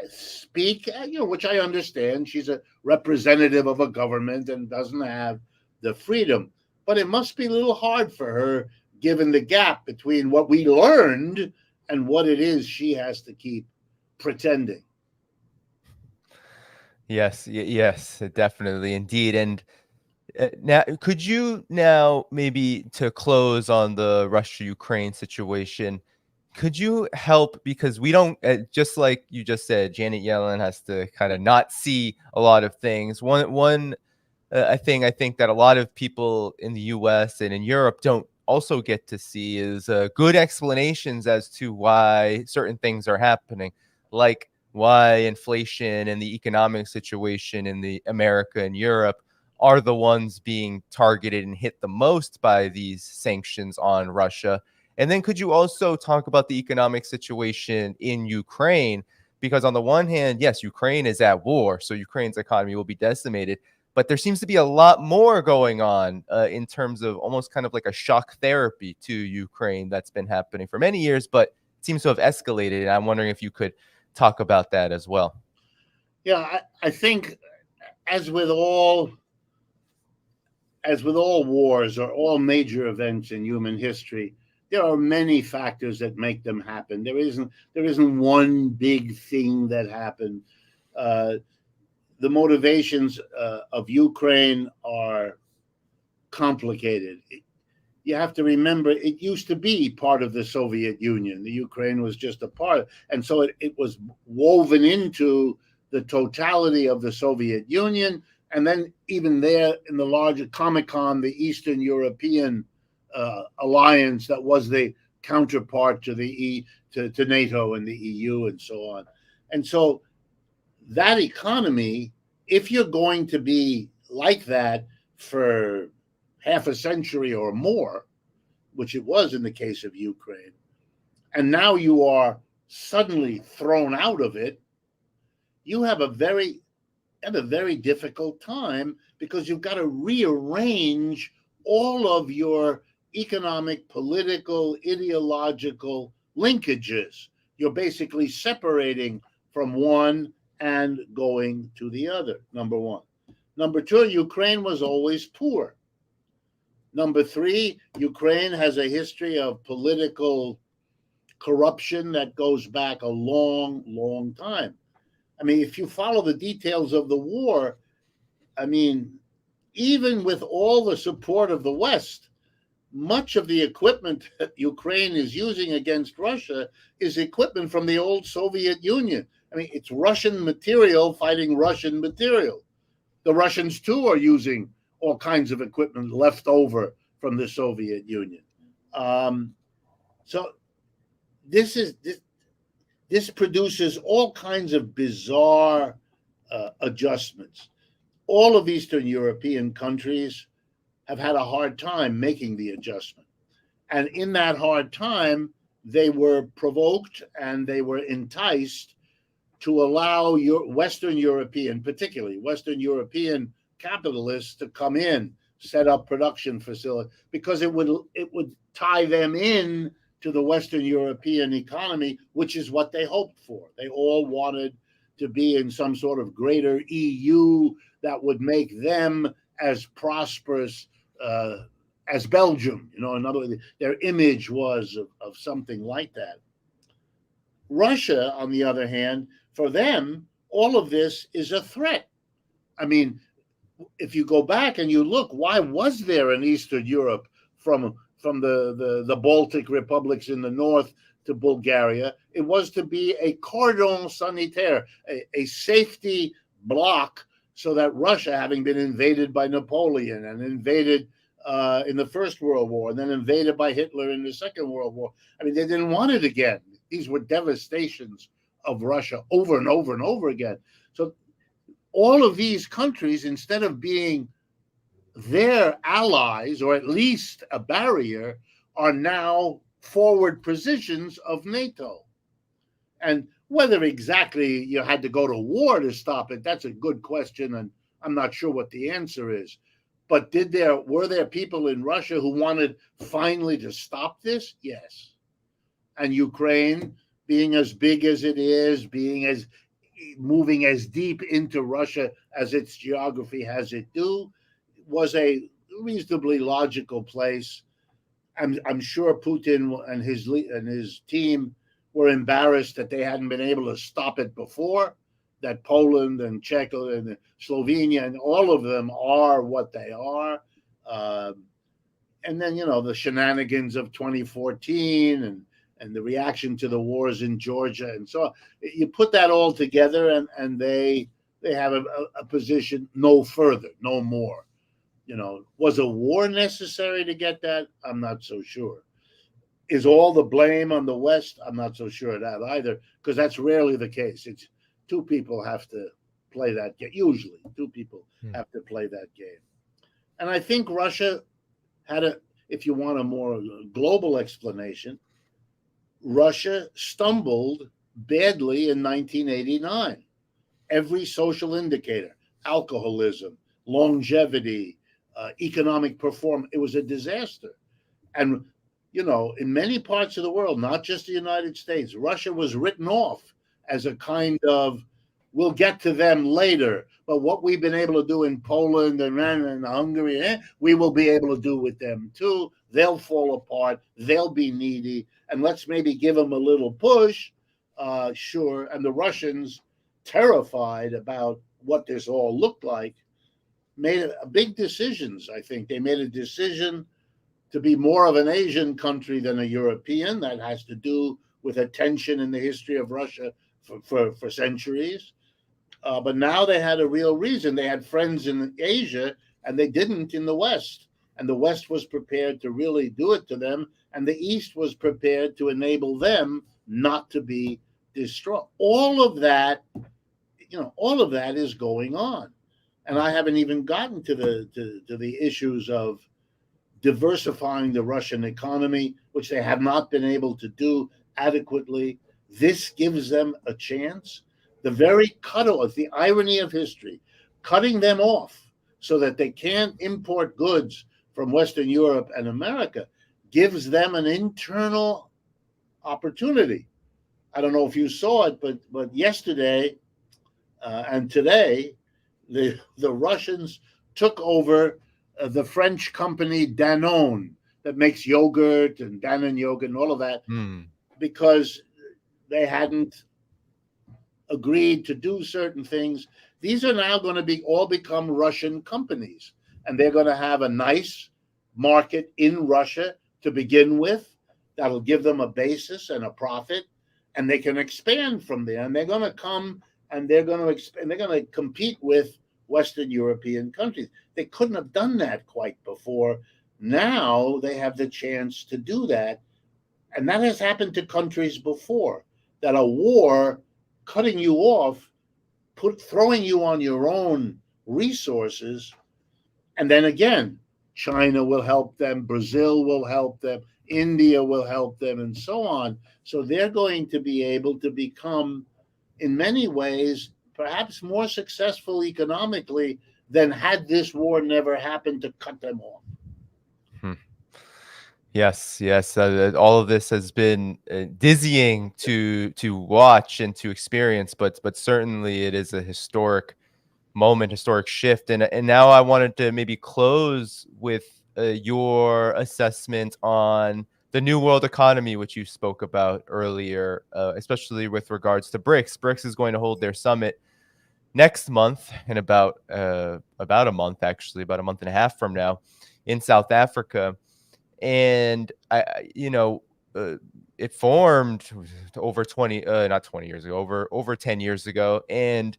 speak, which I understand. She's a representative of a government and doesn't have the freedom. But it must be a little hard for her, given the gap between what we learned and what it is she has to keep pretending. Yes, yes, definitely, indeed. And now, could you now maybe to close on the Russia-Ukraine situation, could you help because we don't just like you just said, Janet Yellen has to kind of not see a lot of things. One I think that a lot of people in the US and in Europe don't also get to see is good explanations as to why certain things are happening, like why inflation and the economic situation in the America and Europe are the ones being targeted and hit the most by these sanctions on Russia. And then could you also talk about the economic situation in Ukraine? Because on the one hand, yes, Ukraine is at war, so Ukraine's economy will be decimated. But there seems to be a lot more going on in terms of almost kind of like a shock therapy to Ukraine that's been happening for many years, but it seems to have escalated. And I'm wondering if you could talk about that as well. Yeah, I think as with all wars or all major events in human history, there are many factors that make them happen. There isn't one big thing that happened. The motivations of Ukraine are complicated. You have to remember, it used to be part of the Soviet Union. The Ukraine was just a part, and so it was woven into the totality of the Soviet Union. And then even there in the larger Comecon, the Eastern European alliance that was the counterpart to to NATO and the EU and so on. And so that economy, if you're going to be like that for half a century or more, which it was in the case of Ukraine, and now you are suddenly thrown out of it, you have a very difficult time because you've got to rearrange all of your economic, political, ideological linkages. You're basically separating from one and going to the other, number one. Number two, Ukraine was always poor. Number three, Ukraine has a history of political corruption that goes back a long, long time. I mean, if you follow the details of the war, I mean, even with all the support of the West, much of the equipment that Ukraine is using against Russia is equipment from the old Soviet Union. I mean, it's Russian material fighting Russian material. The Russians, too, are using all kinds of equipment left over from the Soviet Union. So this produces all kinds of bizarre adjustments. All of Eastern European countries have had a hard time making the adjustment. And in that hard time, they were provoked and they were enticed to allow Western European, particularly Western European capitalists to come in, set up production facilities, because it would tie them in to the Western European economy, which is what they hoped for. They all wanted to be in some sort of greater EU that would make them as prosperous as Belgium. In other words, their image was of something like that. Russia, on the other hand, for them, all of this is a threat. I mean, if you go back and you look, why was there in Eastern Europe from the Baltic republics in the north to Bulgaria? It was to be a cordon sanitaire, a safety block, so that Russia, having been invaded by Napoleon and invaded in the First World War, and then invaded by Hitler in the Second World War, I mean, they didn't want it again. These were devastations of Russia over and over and over again. So all of these countries, instead of being their allies, or at least a barrier, are now forward positions of NATO. And whether exactly you had to go to war to stop it, that's a good question, and I'm not sure what the answer is. But were there people in Russia who wanted finally to stop this? Yes. And Ukraine, being as big as it is, moving as deep into Russia as its geography has it do, was a reasonably logical place. I'm sure Putin and his team were embarrassed that they hadn't been able to stop it before, that Poland and Czechia and Slovenia and all of them are what they are. And then, the shenanigans of 2014 and the reaction to the wars in Georgia. And so you put that all together and they have a position no further, no more. Was a war necessary to get that? I'm not so sure. Is all the blame on the West? I'm not so sure of that either, because that's rarely the case. It's two people have to play that game. Usually, two people have to play that game. And I think Russia had if you want a more global explanation, Russia stumbled badly in 1989. Every social indicator, alcoholism, longevity, economic performance, it was a disaster. And, in many parts of the world, not just the United States, Russia was written off as a kind of, we'll get to them later, but what we've been able to do in Poland and Hungary, we will be able to do with them too. They'll fall apart. They'll be needy. And let's maybe give them a little push. Sure. And the Russians, terrified about what this all looked like, made big decisions. I think they made a decision to be more of an Asian country than a European. That has to do with a tension in the history of Russia for centuries. But now they had a real reason. They had friends in Asia, and they didn't in the West. And the West was prepared to really do it to them, and the East was prepared to enable them not to be destroyed. All of that is going on. And I haven't even gotten to the issues of diversifying the Russian economy, which they have not been able to do adequately. This gives them a chance. The very cutoff, the irony of history, cutting them off so that they can't import goods from Western Europe and America, gives them an internal opportunity. I don't know if you saw it, but yesterday and today, the Russians took over the French company Danone that makes yogurt and Danone yogurt and all of that, because they hadn't agreed to do certain things. These are now going to all become Russian companies, and they're going to have a nice market in Russia to begin with. That'll give them a basis and a profit, and they can expand from there. And they're going to come and they're going to compete with Western European countries. They couldn't have done that quite before. Now they have the chance to do that. And that has happened to countries before, that a war cutting you off, throwing you on your own resources. And then again, China will help them, Brazil will help them, India will help them, and so on. So they're going to be able to become, in many ways, perhaps more successful economically than had this war never happened to cut them off. Yes. All of this has been dizzying to watch and to experience, but certainly it is a historic moment, historic shift. And now I wanted to maybe close with your assessment on the new world economy, which you spoke about earlier, especially with regards to Brics. Brics is going to hold their summit next month, in about a month, actually, about a month and a half from now, in South Africa. And it formed over 20 years ago, over 10 years ago. And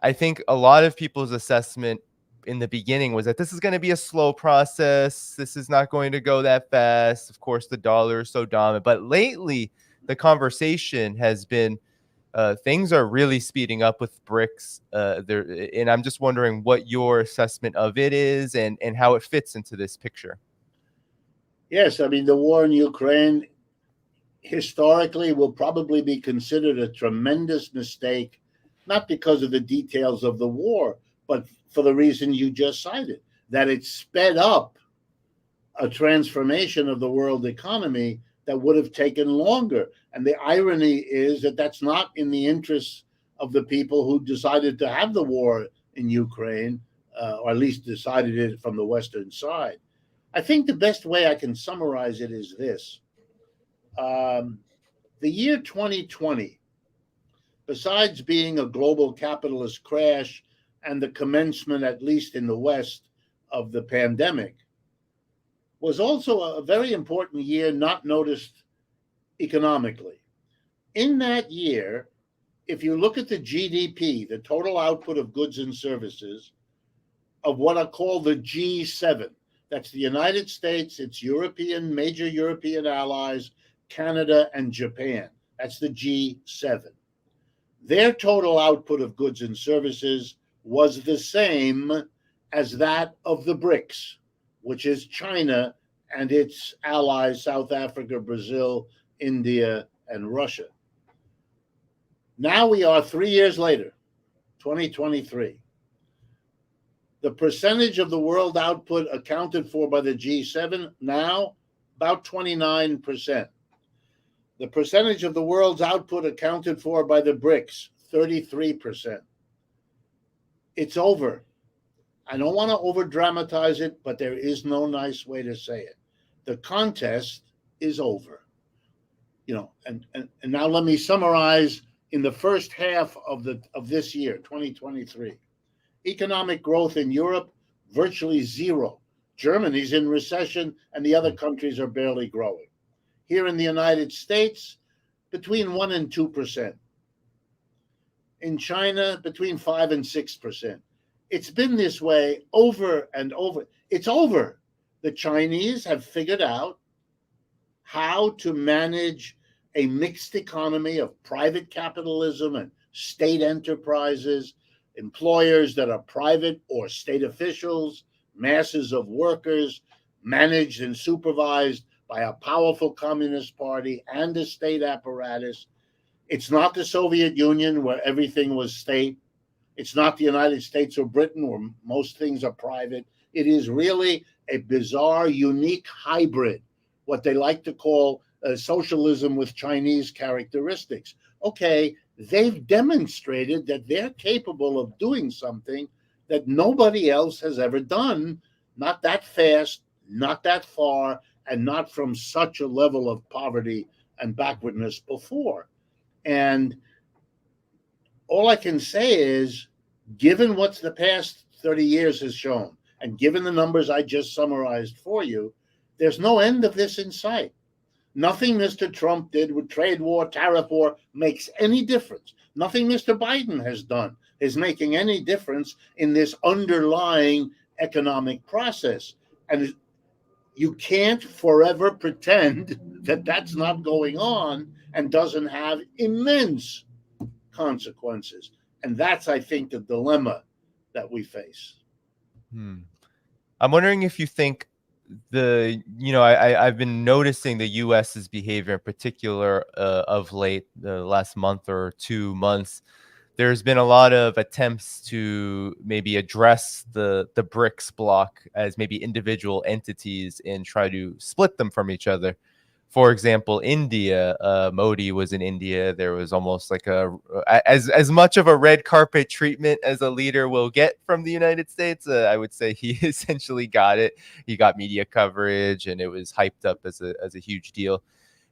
I think a lot of people's assessment in the beginning was that this is going to be a slow process. This is not going to go that fast. Of course, the dollar is so dominant. But lately, the conversation has been things are really speeding up with Brics. And I'm just wondering what your assessment of it is and how it fits into this picture. Yes, I mean, the war in Ukraine historically will probably be considered a tremendous mistake, not because of the details of the war, but for the reason you just cited, that it sped up a transformation of the world economy that would have taken longer. And the irony is that that's not in the interests of the people who decided to have the war in Ukraine, or at least decided it from the Western side. I think the best way I can summarize it is this. The year 2020, besides being a global capitalist crash and the commencement, at least in the West, of the pandemic, was also a very important year not noticed economically. In that year, if you look at the GDP, the total output of goods and services of what are called the G7, that's the United States, its major European allies, Canada, and Japan. That's the G7. Their total output of goods and services was the same as that of the Brics, which is China and its allies, South Africa, Brazil, India, and Russia. Now we are 3 years later, 2023. The percentage of the world output accounted for by the G7 now about 29%. The percentage of the world's output accounted for by the Brics, 33%. It's over. I don't want to over dramatize it, but there is no nice way to say it. The contest is over. And now let me summarize in the first half of this year, 2023. Economic growth in Europe, virtually zero. Germany's in recession and the other countries are barely growing. Here in the United States, between 1% and 2%. In China, between 5% and 6%. It's been this way over and over. It's over. The Chinese have figured out how to manage a mixed economy of private capitalism and state enterprises, employers that are private or state officials, masses of workers managed and supervised by a powerful communist party and a state apparatus. It's not the Soviet Union where everything was state. It's not the United States or Britain where most things are private. It is really a bizarre, unique hybrid, what they like to call socialism with Chinese characteristics. Okay, they've demonstrated that they're capable of doing something that nobody else has ever done, not that fast, not that far, and not from such a level of poverty and backwardness before. And all I can say is, given what the past 30 years has shown, and given the numbers I just summarized for you, there's no end of this in sight. Nothing Mr. Trump did with trade war, tariff war makes any difference. Nothing Mr. Biden has done is making any difference in this underlying economic process. And you can't forever pretend that that's not going on and doesn't have immense consequences. And that's, I think, the dilemma that we face. I'm wondering if you think I've been noticing the U.S.'s behavior in particular of late, the last month or 2 months. There's been a lot of attempts to maybe address the Brics bloc as maybe individual entities and try to split them from each other. For example, India, Modi was in India. There was almost like as much of a red carpet treatment as a leader will get from the United States. I would say he essentially got it. He got media coverage, and it was hyped up as a huge deal.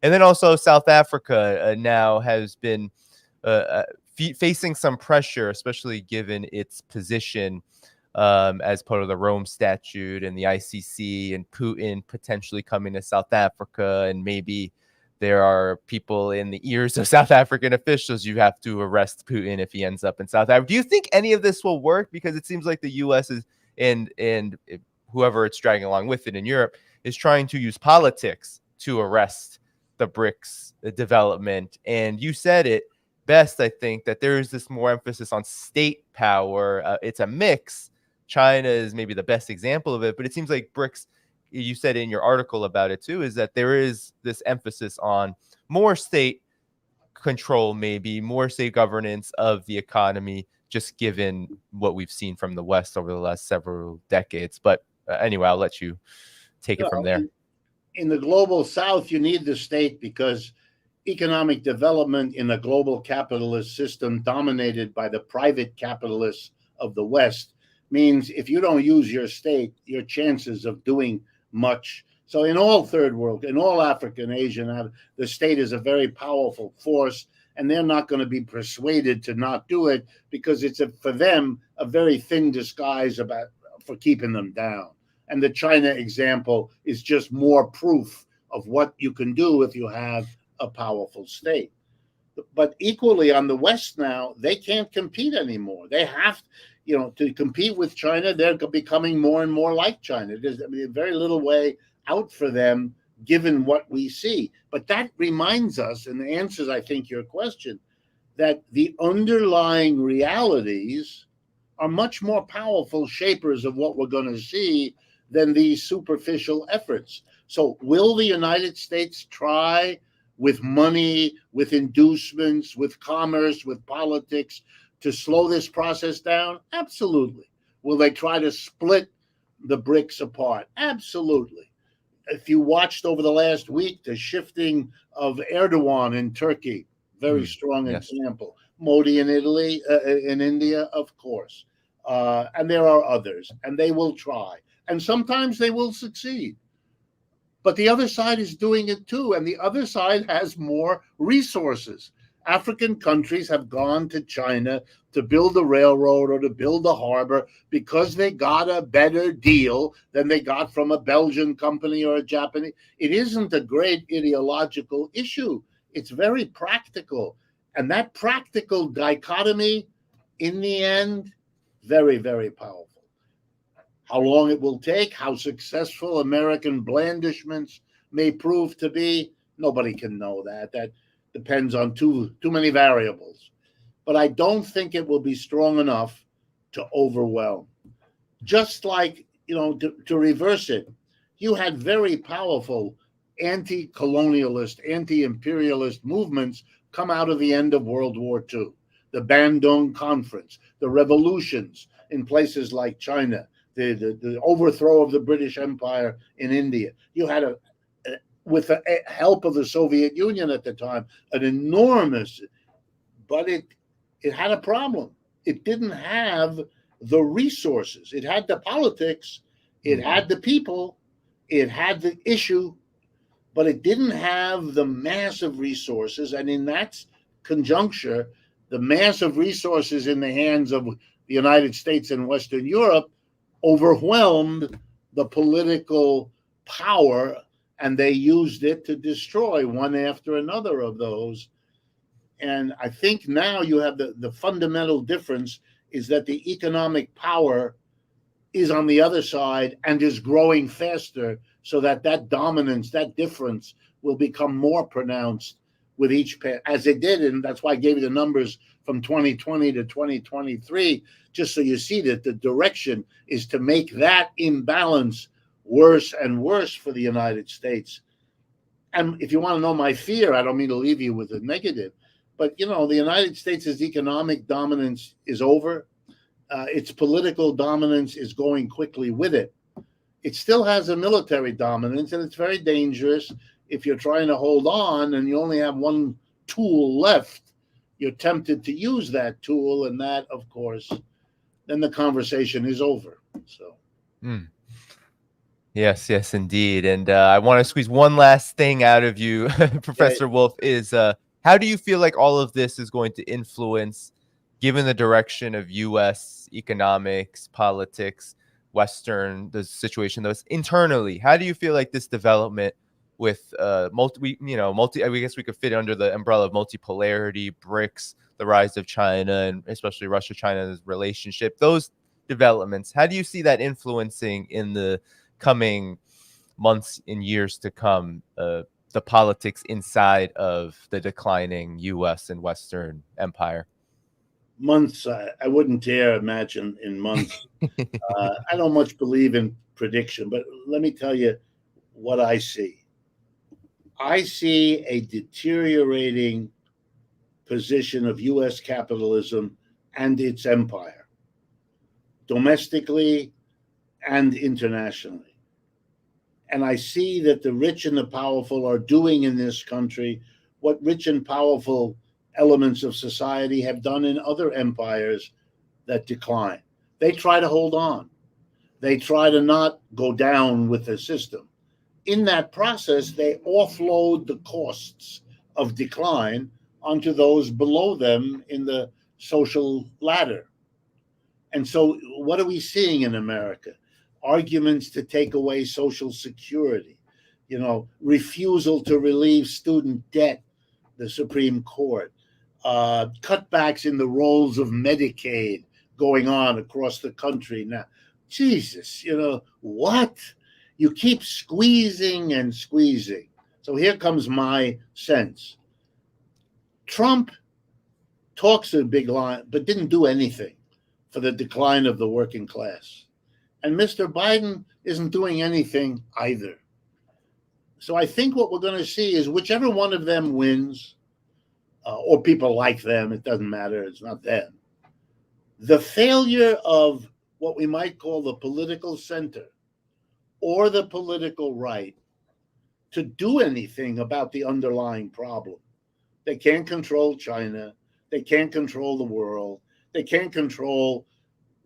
And then also South Africa now has been facing some pressure, especially given its position as part of the Rome Statute and the ICC, and Putin potentially coming to South Africa. And maybe there are people in the ears of South African officials, you have to arrest Putin if he ends up in South Africa. Do you think any of this will work? Because it seems like the U.S. is, and whoever it's dragging along with it in Europe, is trying to use politics to arrest the Brics development. And you said it best, I think, that there is this more emphasis on state power. It's a mix. China is maybe the best example of it, but it seems like Brics, you said in your article about it too, is that there is this emphasis on more state control, maybe more state governance of the economy, just given what we've seen from the West over the last several decades. But anyway, I'll let you take it from there. in the global south, you need the state because economic development in a global capitalist system dominated by the private capitalists of the West means if you don't use your state, your chances of doing much. So in all third world, in all Africa and Asia, the state is a very powerful force, and they're not going to be persuaded to not do it because it's for them a very thin disguise for keeping them down. And the China example is just more proof of what you can do if you have a powerful state. But equally on the West now, they can't compete anymore. They have, to compete with China, they're becoming more and more like China. There's very little way out for them given what we see. But that reminds us, and answers, I think, your question, that the underlying realities are much more powerful shapers of what we're going to see than these superficial efforts. So will the United States try with money, with inducements, with commerce, with politics to slow this process down? Absolutely. Will they try to split the Brics apart? Absolutely. If you watched over the last week, the shifting of Erdogan in Turkey, very strong example. Modi in Italy, in India, of course. And there are others, and they will try. And sometimes they will succeed. But the other side is doing it too, and the other side has more resources. African countries have gone to China to build a railroad or to build a harbor because they got a better deal than they got from a Belgian company or a Japanese. It isn't a great ideological issue. It's very practical. And that practical dichotomy, in the end, very, very powerful. How long it will take, how successful American blandishments may prove to be, nobody can know that. That depends on too many variables. But I don't think it will be strong enough to overwhelm. Just like, to reverse it, you had very powerful anti-colonialist, anti-imperialist movements come out of the end of World War II. The Bandung Conference, the revolutions in places like China, the overthrow of the British Empire in India. You had with the help of the Soviet Union at the time, an enormous, but it had a problem. It didn't have the resources. It had the politics, it had the people, it had the issue, but it didn't have the massive resources. And in that conjuncture, the massive resources in the hands of the United States and Western Europe overwhelmed the political power, and they used it to destroy one after another of those. And I think now you have the fundamental difference is that the economic power is on the other side and is growing faster, so that dominance, that difference will become more pronounced with each as it did. And that's why I gave you the numbers from 2020 to 2023, just so you see that the direction is to make that imbalance worse and worse for the United States. And if you want to know my fear, I don't mean to leave you with a negative, but the United States' economic dominance is over. Its political dominance is going quickly with it. It still has a military dominance, and it's very dangerous if you're trying to hold on and you only have one tool left. You're tempted to use that tool, and that, of course, then the conversation is over. So, yes, indeed. And I want to squeeze one last thing out of you, Professor Wolff, is how do you feel like all of this is going to influence, given the direction of U.S. economics, politics, the situation that was internally? How do you feel like this development with I guess we could fit under the umbrella of multipolarity, Brics, the rise of China, and especially Russia-China's relationship, those developments, how do you see that influencing in the coming months and years to come, the politics inside of the declining U.S. and Western empire? Months, I wouldn't dare imagine in months. I don't much believe in prediction, but let me tell you what I see. I see a deteriorating position of U.S. capitalism and its empire, domestically and internationally. And I see that the rich and the powerful are doing in this country what rich and powerful elements of society have done in other empires that decline. They try to hold on. They try to not go down with the system. In that process, they offload the costs of decline onto those below them in the social ladder. And so, what are we seeing in America? Arguments to take away Social Security, refusal to relieve student debt, the Supreme Court, cutbacks in the roles of Medicaid going on across the country now. Jesus, what? You keep squeezing and squeezing. So here comes my sense. Trump talks a big line, but didn't do anything for the decline of the working class. And Mr. Biden isn't doing anything either. So I think what we're going to see is whichever one of them wins, or people like them, it doesn't matter, it's not them. The failure of what we might call the political center or the political right to do anything about the underlying problem. They can't control China. They can't control the world. They can't control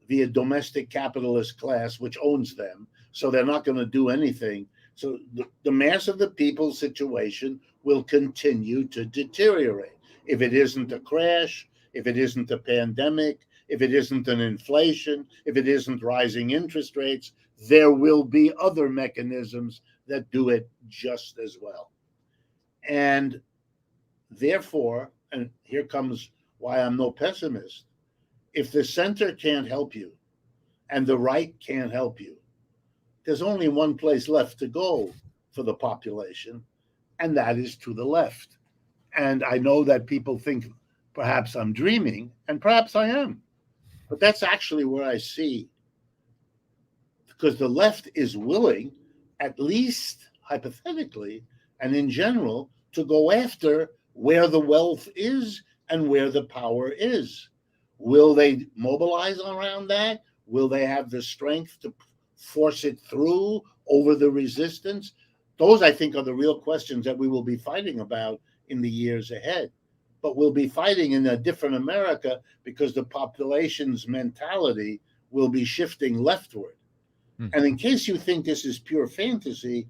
the domestic capitalist class, which owns them. So they're not going to do anything. So the mass of the people's situation will continue to deteriorate. If it isn't a crash, if it isn't a pandemic, if it isn't an inflation, if it isn't rising interest rates, there will be other mechanisms that do it just as well. And therefore, and here comes why I'm no pessimist, if the center can't help you and the right can't help you, there's only one place left to go for the population, and that is to the left. And I know that people think perhaps I'm dreaming, and perhaps I am, but that's actually where I see, because the left is willing, at least hypothetically and in general, to go after where the wealth is and where the power is. Will they mobilize around that? Will they have the strength to force it through over the resistance? Those, I think, are the real questions that we will be fighting about in the years ahead. But we'll be fighting in a different America because the population's mentality will be shifting leftward. And in case you think this is pure fantasy,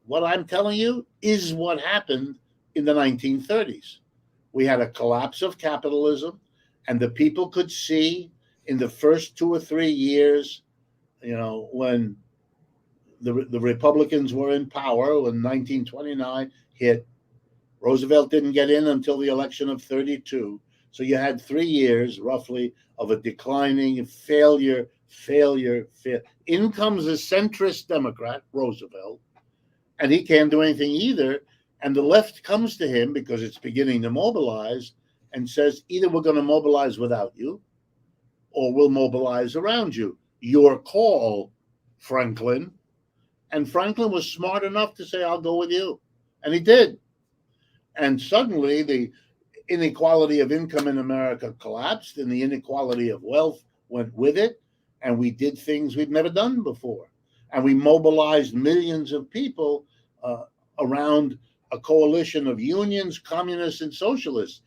what I'm telling you is what happened in the 1930s. We had a collapse of capitalism, and the people could see in the first 2 or 3 years, when the Republicans were in power, when 1929 hit, Roosevelt didn't get in until the election of 32. So you had 3 years, roughly, of a declining failure. In comes a centrist Democrat, Roosevelt, and he can't do anything either. And the left comes to him because it's beginning to mobilize and says, either we're going to mobilize without you or we'll mobilize around you. Your call, Franklin. And Franklin was smart enough to say, I'll go with you. And he did. And suddenly the inequality of income in America collapsed and the inequality of wealth went with it. And we did things we'd never done before. And we mobilized millions of people around a coalition of unions, communists, and socialists.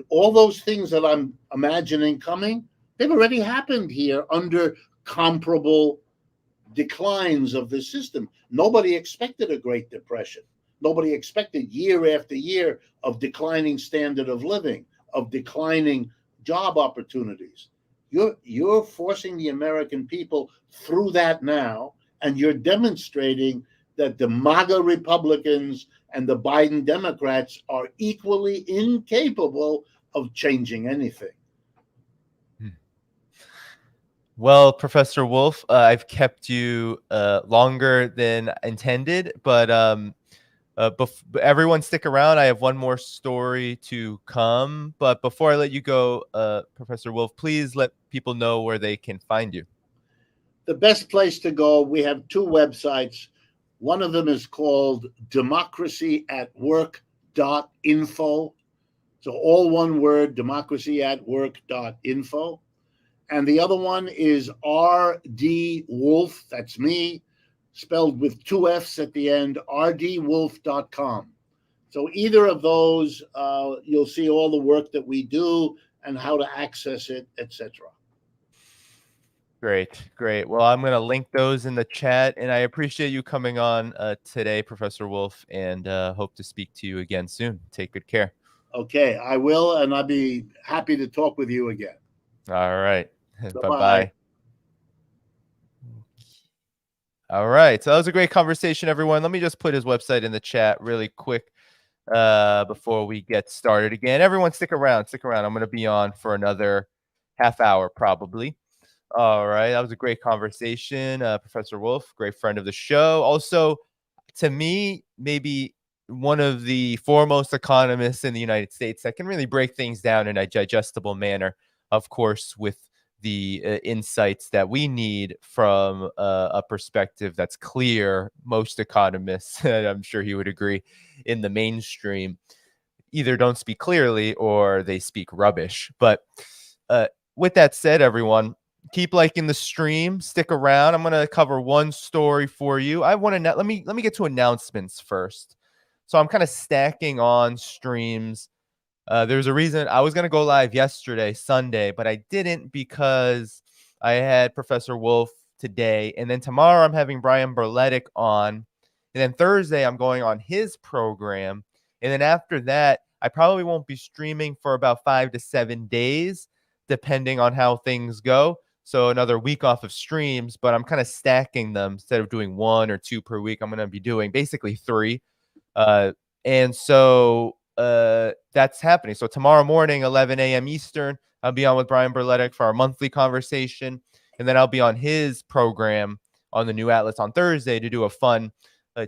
All those things that I'm imagining coming, they've already happened here under comparable declines of the system. Nobody expected a Great Depression. Nobody expected year after year of declining standard of living, of declining job opportunities. You're forcing the American people through that now, and you're demonstrating that the MAGA Republicans and the Biden Democrats are equally incapable of changing anything. Well, Professor Wolff, I've kept you longer than intended, but everyone stick around. I have one more story to come. But before I let you go, Professor Wolff, please let people know where they can find you. The best place to go, we have 2 websites. One of them is called democracyatwork.info. So all one word, democracyatwork.info. And the other one is R.D. Wolff, that's me, spelled with two F's at the end, rdwolff.com. So either of those, you'll see all the work that we do and how to access it, etc. Great, great. Well, I'm going to link those in the chat, and I appreciate you coming on today, Professor Wolff, and hope to speak to you again soon. Take good care. Okay, I will, and I'll be happy to talk with you again. All right. Bye-bye. Bye-bye. All right. So that was a great conversation, everyone. Let me just put his website in the chat really quick before we get started again. Everyone, stick around. Stick around. I'm going to be on for another half hour, probably. All right. That was a great conversation. Professor Wolff, great friend of the show. Also, to me, maybe one of the foremost economists in the United States that can really break things down in a digestible manner, of course, with the insights that we need from a perspective that's clear. Most economists, I'm sure he would agree, in the mainstream either don't speak clearly or they speak rubbish. But with that said, everyone, keep liking the stream. Stick around. I'm going to cover one story for you. I want to let me get to announcements first. So I'm kind of stacking on streams. There's a reason I was going to go live yesterday, Sunday, but I didn't because I had Professor Wolff today. And then tomorrow I'm having Brian Berletic on. And then Thursday I'm going on his program. And then after that, I probably won't be streaming for about 5 to 7 days, depending on how things go. So another week off of streams, but I'm kind of stacking them. Instead of doing 1 or 2 per week, I'm going to be doing basically 3. And so that's happening. So tomorrow morning, 11 a.m. Eastern, I'll be on with Brian Berletic for our monthly conversation. And then I'll be on his program on the New Atlas on Thursday to do a fun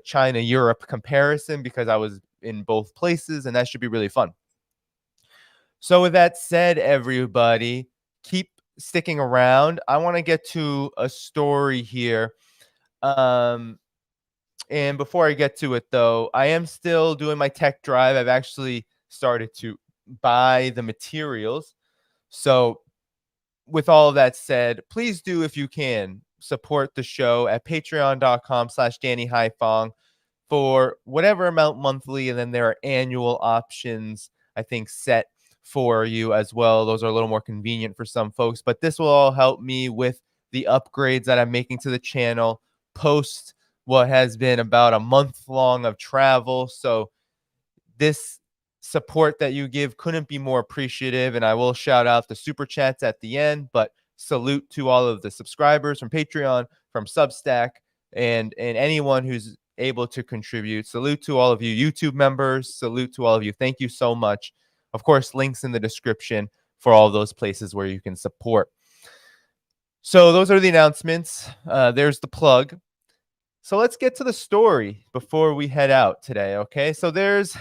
China-Europe comparison, because I was in both places, and that should be really fun. So with that said, everybody, keep sticking around. I want to get to a story here. And before I get to it, though, I am still doing my tech drive. I've actually started to buy the materials. So with all of that said, please do, if you can, support the show at patreon.com/DannyHaiphong for whatever amount monthly. And then there are annual options, I think, set for you as well. Those are a little more convenient for some folks, but this will all help me with the upgrades that I'm making to the channel post what has been about a month long of travel. So this support that you give couldn't be more appreciative. And I will shout out the super chats at the end, but salute to all of the subscribers from Patreon, from Substack, and anyone who's able to contribute. Salute to all of you YouTube members. Salute to all of you. Thank you so much. Of course, links in the description for all those places where you can support. So those are the announcements. There's the plug. So let's get to the story before we head out today, okay? So there's,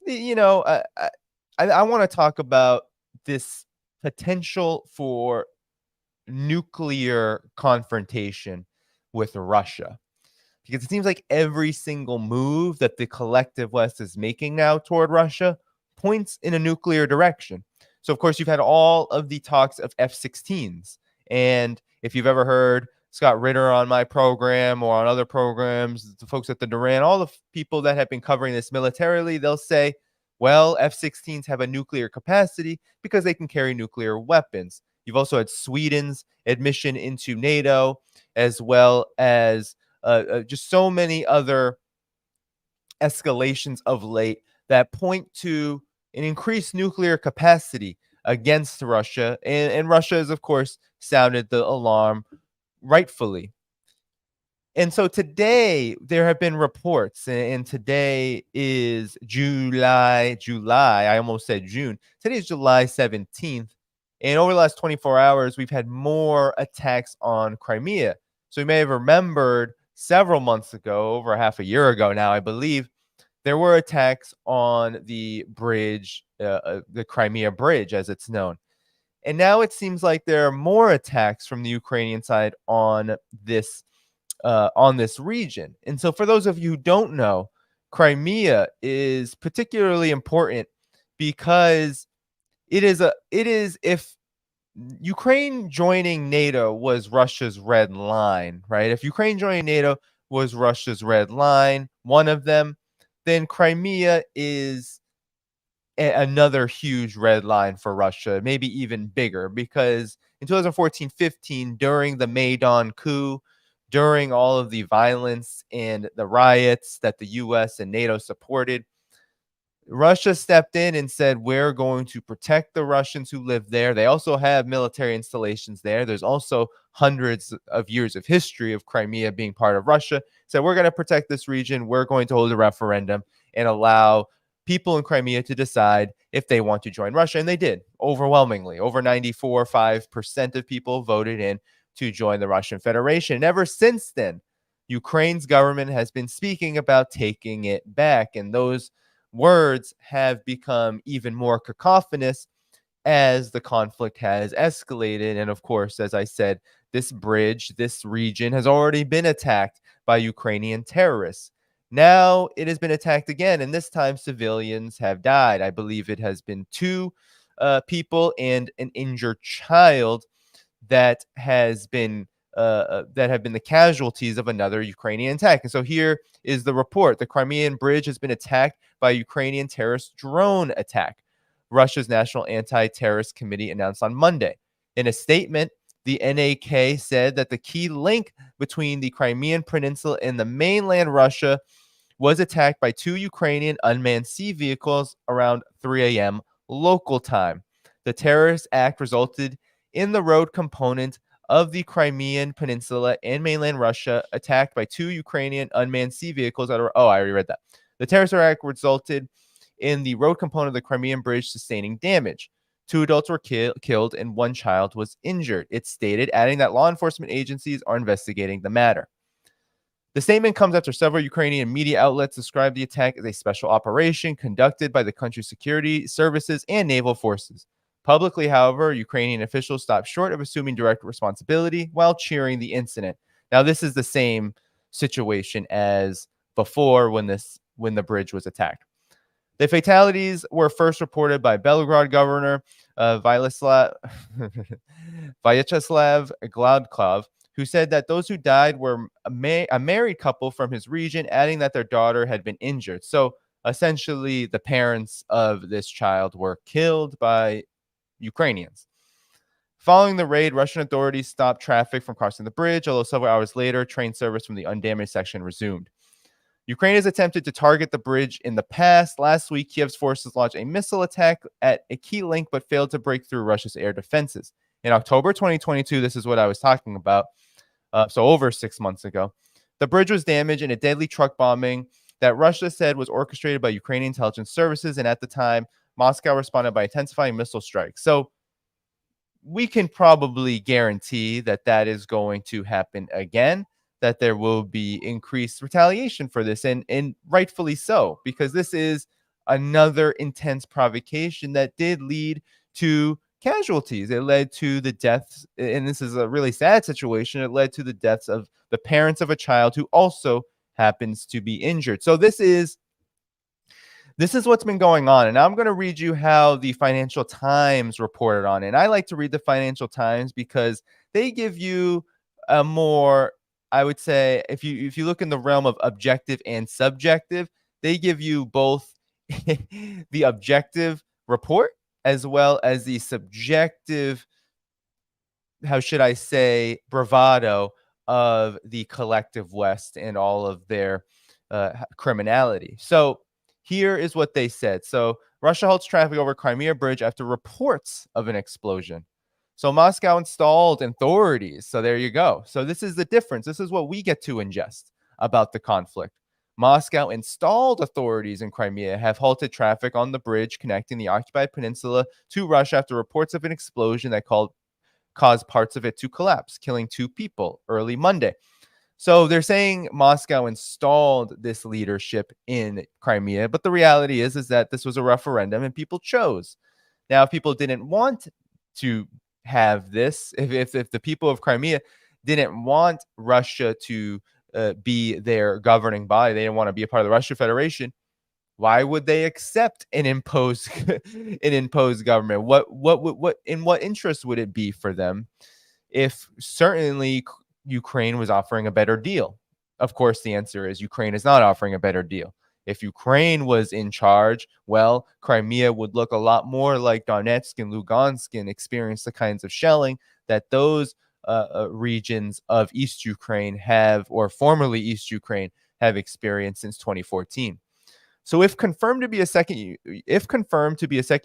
I want to talk about this potential for nuclear confrontation with Russia, because it seems like every single move that the collective West is making now toward Russia points in a nuclear direction. So, of course, you've had all of the talks of F-16s. And if you've ever heard Scott Ritter on my program or on other programs, the folks at the Duran, all the people that have been covering this militarily, they'll say, well, F-16s have a nuclear capacity because they can carry nuclear weapons. You've also had Sweden's admission into NATO, as well as just so many other escalations of late that point to an increased nuclear capacity against Russia. And Russia has, of course, sounded the alarm rightfully. And so today there have been reports, and today is July, I almost said June. Today is July 17th. And over the last 24 hours, we've had more attacks on Crimea. So you may have remembered several months ago, over half a year ago now, I believe, there were attacks on the bridge, the Crimea Bridge, as it's known. And now it seems like there are more attacks from the Ukrainian side on this region. And so for those of you who don't know, Crimea is particularly important because it is, if Ukraine joining NATO was Russia's red line, right? If Ukraine joining NATO was Russia's red line, one of them, then Crimea is another huge red line for Russia, maybe even bigger, because in 2014-15, during the Maidan coup, during all of the violence and the riots that the US and NATO supported, Russia stepped in and said, we're going to protect the Russians who live there. They also have military installations there. There's also hundreds of years of history of Crimea being part of Russia. So we're going to protect this region. We're going to hold a referendum and allow people in Crimea to decide if they want to join Russia. And they did overwhelmingly. Over 94.5% of people voted in to join the Russian Federation. And ever since then, Ukraine's government has been speaking about taking it back. And those words have become even more cacophonous as the conflict has escalated. And of course, as I said, this bridge, this region has already been attacked by Ukrainian terrorists. Now it has been attacked again, and this time civilians have died. I believe it has been two people and an injured child that has been that have been the casualties of another Ukrainian attack. And so here is the report. The Crimean bridge has been attacked by a Ukrainian terrorist drone attack, Russia's National Anti-Terrorist Committee announced on Monday. In a statement, the NAK said that the key link between the Crimean Peninsula and the mainland Russia was attacked by two Ukrainian unmanned sea vehicles around 3 a.m. local time. The terrorist act resulted in the road component of the Crimean Peninsula and mainland Russia attacked by two Ukrainian unmanned sea vehicles. I already read that. The terrorist attack resulted in the road component of the Crimean bridge sustaining damage. Two adults were killed and one child was injured, it stated, adding that law enforcement agencies are investigating the matter. The statement comes after several Ukrainian media outlets described the attack as a special operation conducted by the country's security services and naval forces. Publicly, however, Ukrainian officials stopped short of assuming direct responsibility while cheering the incident. Now, this is the same situation as before when the bridge was attacked. The fatalities were first reported by Belgrade governor Vyacheslav Gladkov, who said that those who died were a married couple from his region, adding that their daughter had been injured. So essentially, the parents of this child were killed by Ukrainians. Following the raid, Russian authorities stopped traffic from crossing the bridge, although several hours later, train service from the undamaged section resumed. Ukraine has attempted to target the bridge in the past. Last week, Kiev's forces launched a missile attack at a key link but failed to break through Russia's air defenses. In October 2022, this is what I was talking about, so over 6 months ago, the bridge was damaged in a deadly truck bombing that Russia said was orchestrated by Ukrainian intelligence services, and at the time, Moscow responded by intensifying missile strikes. So we can probably guarantee that that is going to happen again, that there will be increased retaliation for this, and rightfully so, because this is another intense provocation that did lead to casualties. It led to the deaths, and this is a really sad situation. It led to the deaths of the parents of a child who also happens to be injured. So this is what's been going on. And I'm going to read you how the Financial Times reported on it. And I like to read the Financial Times because they give you a more, I would say, if you look in the realm of objective and subjective, they give you both the objective report as well as the subjective, how should I say, bravado of the collective West and all of their criminality. So here is what they said. So Russia halts traffic over Crimea Bridge after reports of an explosion. So Moscow installed authorities. So there you go. So this is the difference. This is what we get to ingest about the conflict. Moscow installed authorities in Crimea have halted traffic on the bridge connecting the occupied peninsula to Russia after reports of an explosion that caused parts of it to collapse, killing 2 people early Monday. So they're saying Moscow installed this leadership in Crimea, but the reality is that this was a referendum and people chose. Now, if people didn't want to have this, if the people of Crimea didn't want Russia to be their governing body, they didn't want to be a part of the Russian Federation, Why would they accept an imposed government? What in what interest would it be for them if certainly Ukraine was offering a better deal? Of course, the answer is Ukraine is not offering a better deal. If Ukraine was in charge, well, Crimea would look a lot more like Donetsk and Lugansk and experience the kinds of shelling that those regions of East Ukraine have, or formerly East Ukraine, have experienced since 2014. So if confirmed to be a second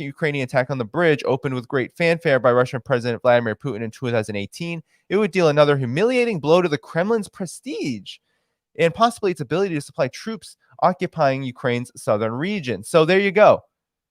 Ukrainian attack on the bridge opened with great fanfare by Russian President Vladimir Putin in 2018, it would deal another humiliating blow to the Kremlin's prestige and possibly its ability to supply troops occupying Ukraine's southern region. So there you go.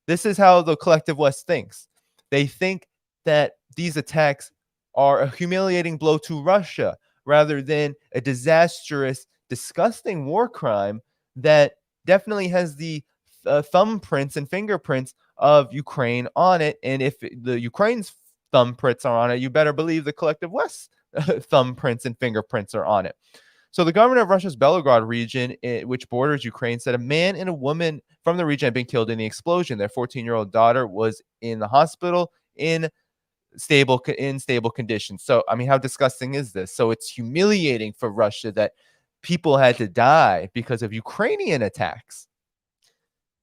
This is how the collective West thinks. They think that these attacks are a humiliating blow to Russia rather than a disastrous, disgusting war crime that definitely has the thumbprints and fingerprints of Ukraine on it. And if the Ukraine's thumbprints are on it, you better believe the collective West's thumbprints and fingerprints are on it. So the governor of Russia's Belgorod region, which borders Ukraine, said a man and a woman from the region had been killed in the explosion. Their 14-year-old daughter was in the hospital in stable conditions. So, I mean, how disgusting is this? So it's humiliating for Russia that people had to die because of Ukrainian attacks.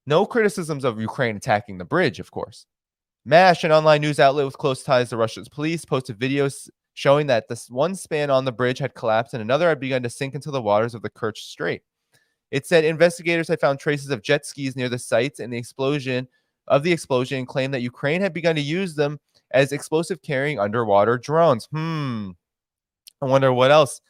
No criticisms of Ukraine attacking the bridge, of course. MASH, an online news outlet with close ties to Russia's police, posted videos showing that this one span on the bridge had collapsed and another had begun to sink into the waters of the Kerch Strait. It said investigators had found traces of jet skis near the sites and the explosion and claimed that Ukraine had begun to use them as explosive carrying underwater drones. I wonder what else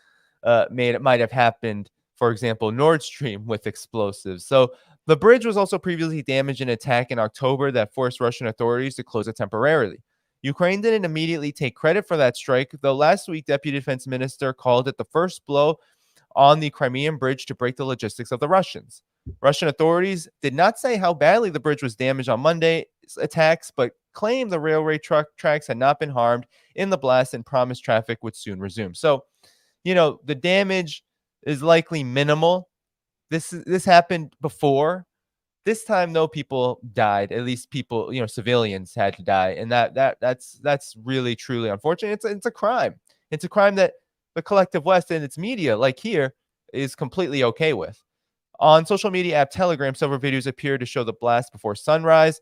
might have happened, for example, Nord Stream with explosives. So the bridge was also previously damaged in an attack in October that forced Russian authorities to close it temporarily. Ukraine didn't immediately take credit for that strike, though last week Deputy Defense Minister called it the first blow on the Crimean bridge to break the logistics of the Russians. Russian authorities did not say how badly the bridge was damaged on Monday's attacks, but claimed the railway tracks had not been harmed in the blast and promised traffic would soon resume. So, the damage is likely minimal. This happened before. This time, though, people died. At least people, civilians had to die, and that's really truly unfortunate. It's a crime. It's a crime that the collective West and its media, like here, is completely okay with. On social media app Telegram, several videos appeared to show the blast before sunrise,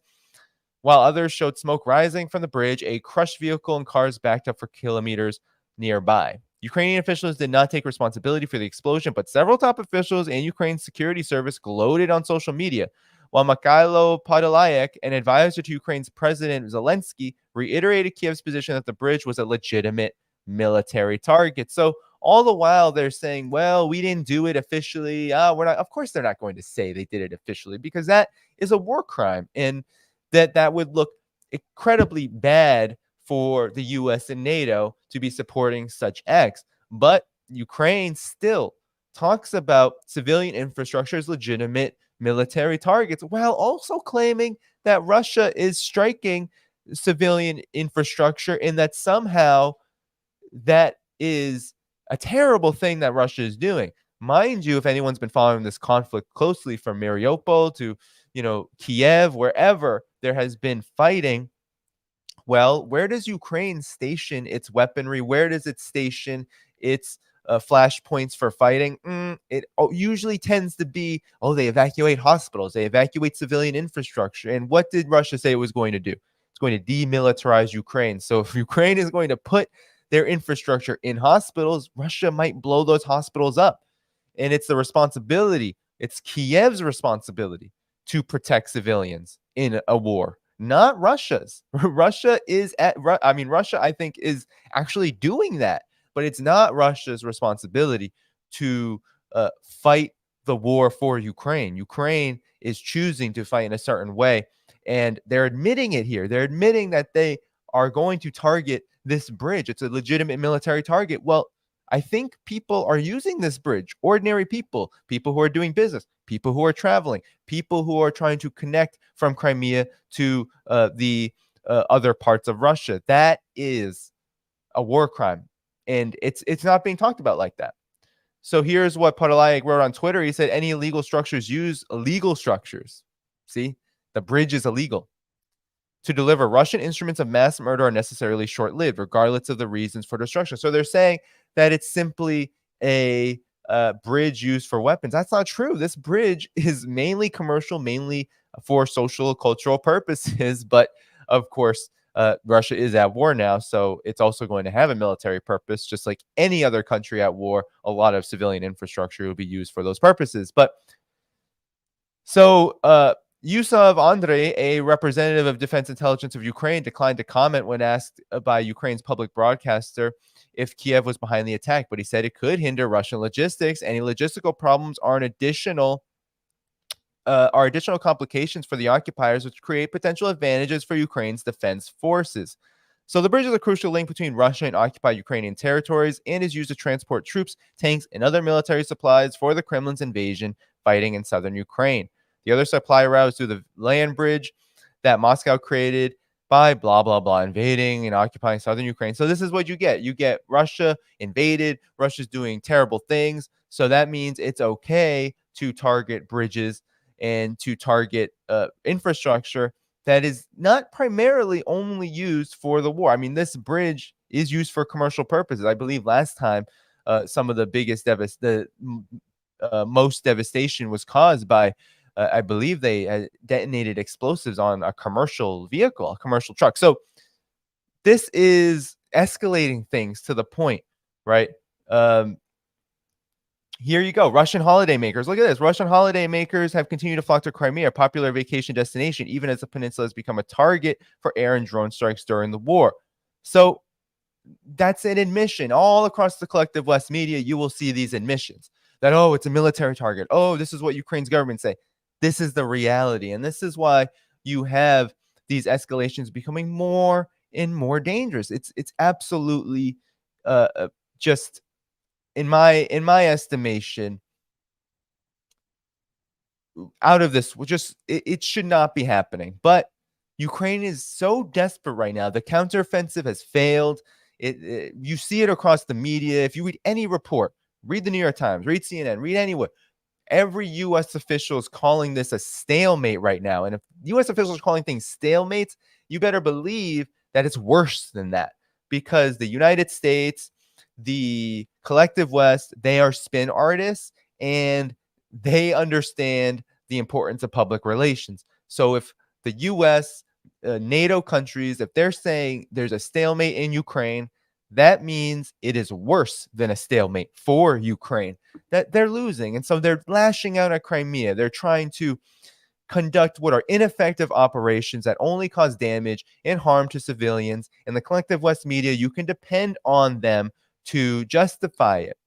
while others showed smoke rising from the bridge, a crushed vehicle, and cars backed up for kilometers nearby. Ukrainian officials did not take responsibility for the explosion, but several top officials and Ukraine's security service gloated on social media, while Mikhailo Podolyak, an advisor to Ukraine's President Zelensky, reiterated Kiev's position that the bridge was a legitimate military target. So all the while they're saying, well, we didn't do it officially. We're not. Of course, they're not going to say they did it officially because that is a war crime, and that would look incredibly bad for the U.S. and NATO to be supporting such acts. But Ukraine still talks about civilian infrastructure as legitimate military targets, while also claiming that Russia is striking civilian infrastructure and that somehow that is a terrible thing that Russia is doing. Mind you, if anyone's been following this conflict closely from Mariupol to, Kiev, wherever there has been fighting, well, where does Ukraine station its weaponry? Where does it station its flashpoints for fighting? It usually tends to be, they evacuate hospitals, they evacuate civilian infrastructure. And what did Russia say it was going to do? It's going to demilitarize Ukraine. So if Ukraine is going to put their infrastructure in hospitals, Russia might blow those hospitals up. And it's it's Kiev's responsibility to protect civilians in a war, not Russia's. Russia, I think, is actually doing that, but it's not Russia's responsibility to fight the war for Ukraine. Ukraine is choosing to fight in a certain way, and they're admitting it here. They're admitting that they are going to target this bridge. It's a legitimate military target. Well, I think people are using this bridge. Ordinary people who are doing business, people who are traveling, people who are trying to connect from Crimea to the other parts of Russia. That is a war crime, and it's not being talked about like that. So here's what Podolyak wrote on Twitter. He said, any illegal structures use illegal structures. See, the bridge is illegal. To deliver Russian instruments of mass murder are necessarily short-lived, regardless of the reasons for destruction. So they're saying that it's simply a bridge used for weapons. That's not true. This bridge is mainly commercial, mainly for social, cultural purposes. But of course, Russia is at war now, so it's also going to have a military purpose, just like any other country at war. A lot of civilian infrastructure will be used for those purposes. But so Yusov Andrei, a representative of Defense Intelligence of Ukraine, declined to comment when asked by Ukraine's public broadcaster if Kiev was behind the attack, but he said it could hinder Russian logistics. Any logistical problems are additional complications for the occupiers, which create potential advantages for Ukraine's defense forces. So the bridge is a crucial link between Russia and occupied Ukrainian territories and is used to transport troops, tanks, and other military supplies for the Kremlin's invasion fighting in southern Ukraine. The other supply route is through the land bridge that Moscow created by blah, blah, blah, invading and occupying southern Ukraine. So this is what you get. You get Russia invaded. Russia's doing terrible things. So that means it's okay to target bridges and to target infrastructure that is not primarily only used for the war. I mean, this bridge is used for commercial purposes. I believe last time some of the biggest most devastation was caused by I believe they detonated explosives on a commercial vehicle, a commercial truck. So this is escalating things to the point, right? Here you go. Russian holiday makers. Look at this. Russian holiday makers have continued to flock to Crimea, a popular vacation destination, even as the peninsula has become a target for air and drone strikes during the war. So that's an admission. All across the collective West media, you will see these admissions that, oh, it's a military target. Oh, this is what Ukraine's government say. This is the reality. And this is why you have these escalations becoming more and more dangerous. It's absolutely just, in my estimation, out of this, it should not be happening. But Ukraine is so desperate right now. The counteroffensive has failed. You see it across the media. If you read any report, read the New York Times, read CNN, read anywhere. Every U.S. official is calling this a stalemate right now. And if U.S. officials are calling things stalemates, you better believe that it's worse than that, because the United States, the collective West, they are spin artists and they understand the importance of public relations. So if the U.S., NATO countries, if they're saying there's a stalemate in Ukraine, that means it is worse than a stalemate for Ukraine, that they're losing. And so they're lashing out at Crimea. They're trying to conduct what are ineffective operations that only cause damage and harm to civilians. And the collective West media, you can depend on them to justify it.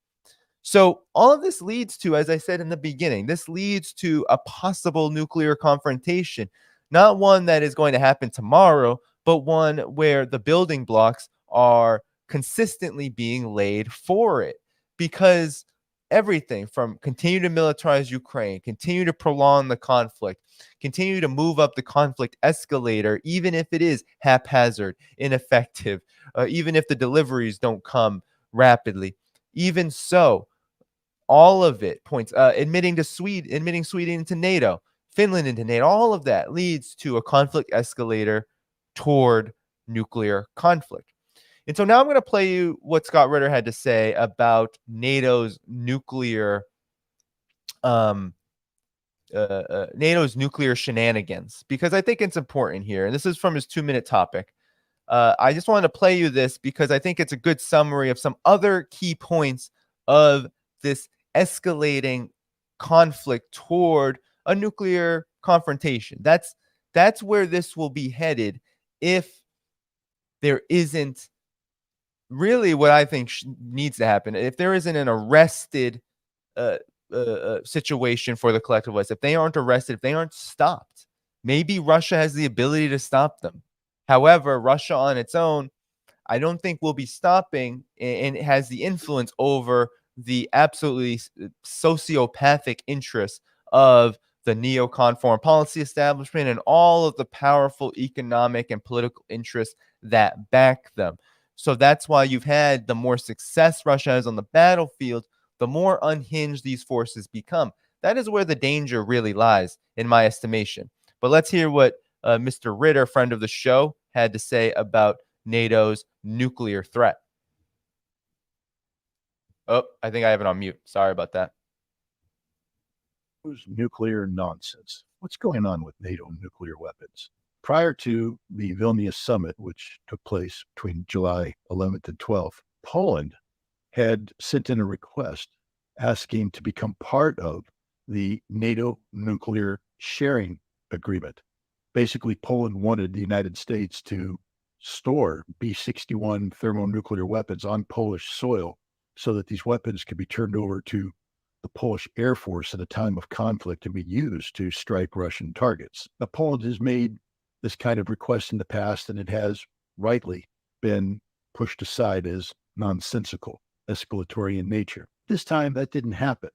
So all of this leads to, as I said in the beginning, this leads to a possible nuclear confrontation, not one that is going to happen tomorrow, but one where the building blocks are consistently being laid for it, because everything from continue to militarize Ukraine, continue to prolong the conflict, continue to move up the conflict escalator, even if it is haphazard, ineffective, even if the deliveries don't come rapidly. Even so, all of it points, admitting Sweden into NATO, Finland into NATO, all of that leads to a conflict escalator toward nuclear conflict. And so now I'm going to play you what Scott Ritter had to say about NATO's nuclear shenanigans, because I think it's important here. And this is from his 2-minute topic. I just wanted to play you this because I think it's a good summary of some other key points of this escalating conflict toward a nuclear confrontation. That's where this will be headed if there isn't really what I think needs to happen. If there isn't an arrested situation for the collective West, if they aren't arrested, if they aren't stopped, maybe Russia has the ability to stop them. However, Russia on its own, I don't think will be stopping, and it has the influence over the absolutely sociopathic interests of the neocon foreign policy establishment and all of the powerful economic and political interests that back them. So that's why you've had the more success Russia has on the battlefield, the more unhinged these forces become. That is where the danger really lies, in my estimation. But let's hear what Mr. Ritter, friend of the show, had to say about NATO's nuclear threat. Oh, I think I have it on mute. Sorry about that. Nuclear nonsense. What's going on with NATO nuclear weapons? Prior to the Vilnius summit, which took place between July 11th and 12th, Poland had sent in a request asking to become part of the NATO nuclear sharing agreement. Basically, Poland wanted the United States to store B-61 thermonuclear weapons on Polish soil so that these weapons could be turned over to the Polish Air Force at a time of conflict and be used to strike Russian targets. Now, Poland has made this kind of request in the past, and it has rightly been pushed aside as nonsensical, escalatory in nature. This time, that didn't happen.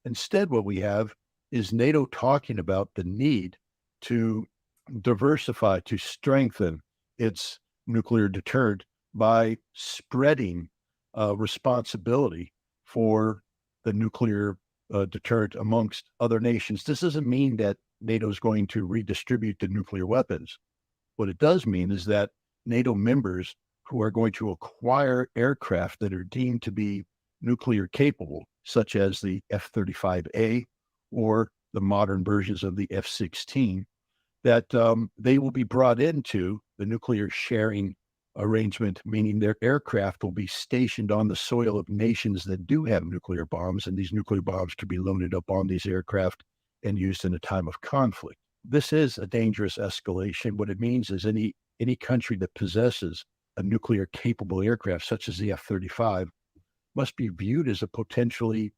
Instead, what we have is NATO talking about the need to diversify, to strengthen its nuclear deterrent by spreading responsibility for the nuclear deterrent amongst other nations. This doesn't mean that NATO is going to redistribute the nuclear weapons. What it does mean is that NATO members who are going to acquire aircraft that are deemed to be nuclear capable, such as the F-35A or the modern versions of the F-16, that they will be brought into the nuclear sharing arrangement, meaning their aircraft will be stationed on the soil of nations that do have nuclear bombs, and these nuclear bombs could be loaded up on these aircraft and used in a time of conflict. This is a dangerous escalation. What it means is any country that possesses a nuclear capable aircraft, such as the F-35, must be viewed as a potentially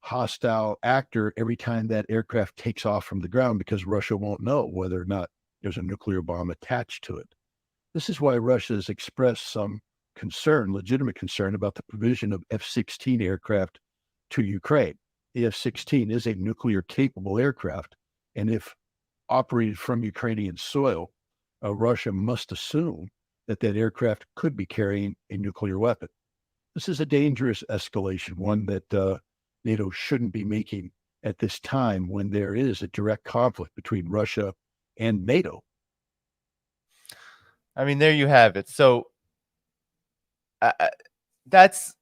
hostile actor every time that aircraft takes off from the ground, because Russia won't know whether or not there's a nuclear bomb attached to it. This is why Russia has expressed some concern, legitimate concern, about the provision of F-16 aircraft to Ukraine. The F-16 is a nuclear capable aircraft, and if operated from Ukrainian soil, Russia must assume that that aircraft could be carrying a nuclear weapon. This is a dangerous escalation, one that NATO shouldn't be making at this time when there is a direct conflict between Russia and NATO. I mean, there you have it. So that's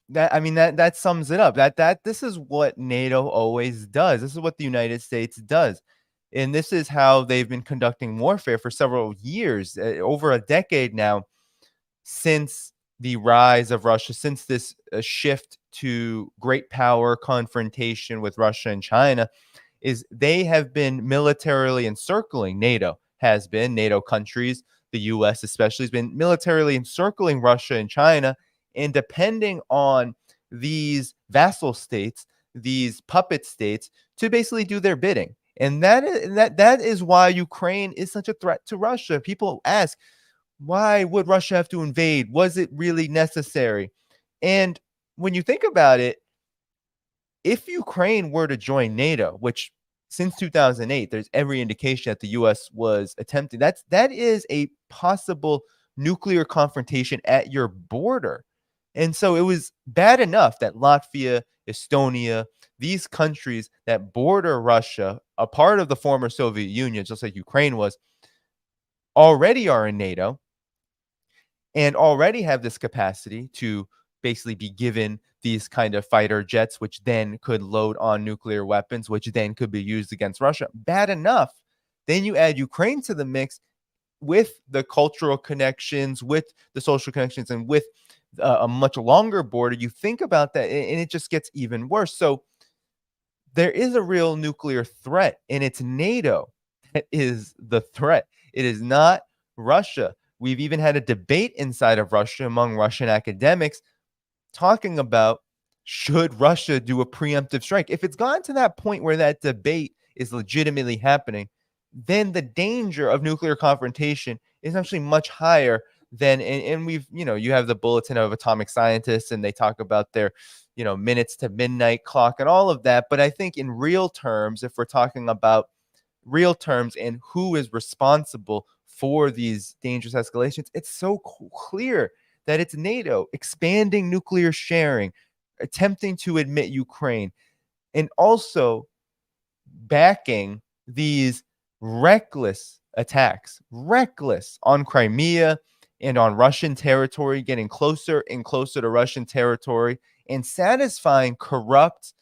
that. I mean, that sums it up. That this is what NATO always does. This is what the United States does, and this is how they've been conducting warfare for several years, over a decade now, since the rise of Russia, since this shift to great power confrontation with Russia and China, is they have been militarily encircling NATO. Has been NATO countries, the US especially, has been militarily encircling Russia and China, and depending on these vassal states, these puppet states, to basically do their bidding. And that is why Ukraine is such a threat to Russia. People ask, why would Russia have to invade? Was it really necessary? And when you think about it, if Ukraine were to join NATO, which since 2008, there's every indication that the U.S. was attempting. That is a possible nuclear confrontation at your border. And so it was bad enough that Latvia, Estonia, these countries that border Russia, a part of the former Soviet Union, just like Ukraine was, already are in NATO and already have this capacity to basically be given these kind of fighter jets, which then could load on nuclear weapons, which then could be used against Russia. Bad enough. Then you add Ukraine to the mix with the cultural connections, with the social connections, and with a much longer border. You think about that, and it just gets even worse. So there is a real nuclear threat, and it's NATO that is the threat. It is not Russia. We've even had a debate inside of Russia among Russian academics talking about, should Russia do a preemptive strike? If it's gone to that point where that debate is legitimately happening, then the danger of nuclear confrontation is actually much higher than, and we've, you have the Bulletin of Atomic Scientists, and they talk about their, minutes to midnight clock and all of that. But I think in real terms, if we're talking about real terms and who is responsible for these dangerous escalations, it's so clear that it's NATO expanding nuclear sharing, attempting to admit Ukraine, and also backing these reckless attacks, on Crimea and on Russian territory, getting closer and closer to Russian territory and satisfying corrupt,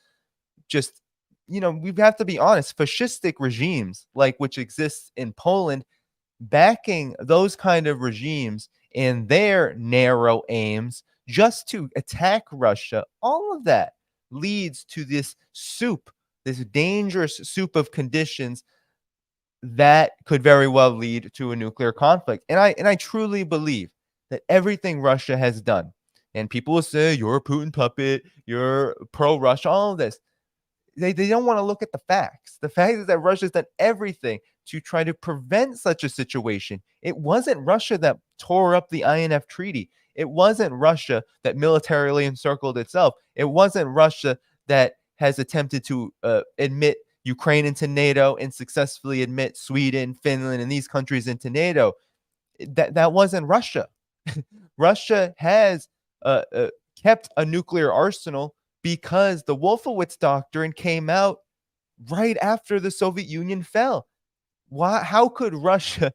just, we have to be honest, fascistic regimes like which exists in Poland, backing those kind of regimes and their narrow aims just to attack Russia. All of that leads to this dangerous soup of conditions that could very well lead to a nuclear conflict. And I truly believe that everything Russia has done, and people will say, you're a Putin puppet, you're pro-Russia, all of this. They don't want to look at the facts. The fact is that Russia's done everything to try to prevent such a situation. It wasn't Russia that tore up the INF treaty. It wasn't Russia that militarily encircled itself. It wasn't Russia that has attempted to admit Ukraine into NATO and successfully admit Sweden, Finland, and these countries into NATO. That wasn't Russia. Russia has kept a nuclear arsenal because the Wolfowitz Doctrine came out right after the Soviet Union fell. How could Russia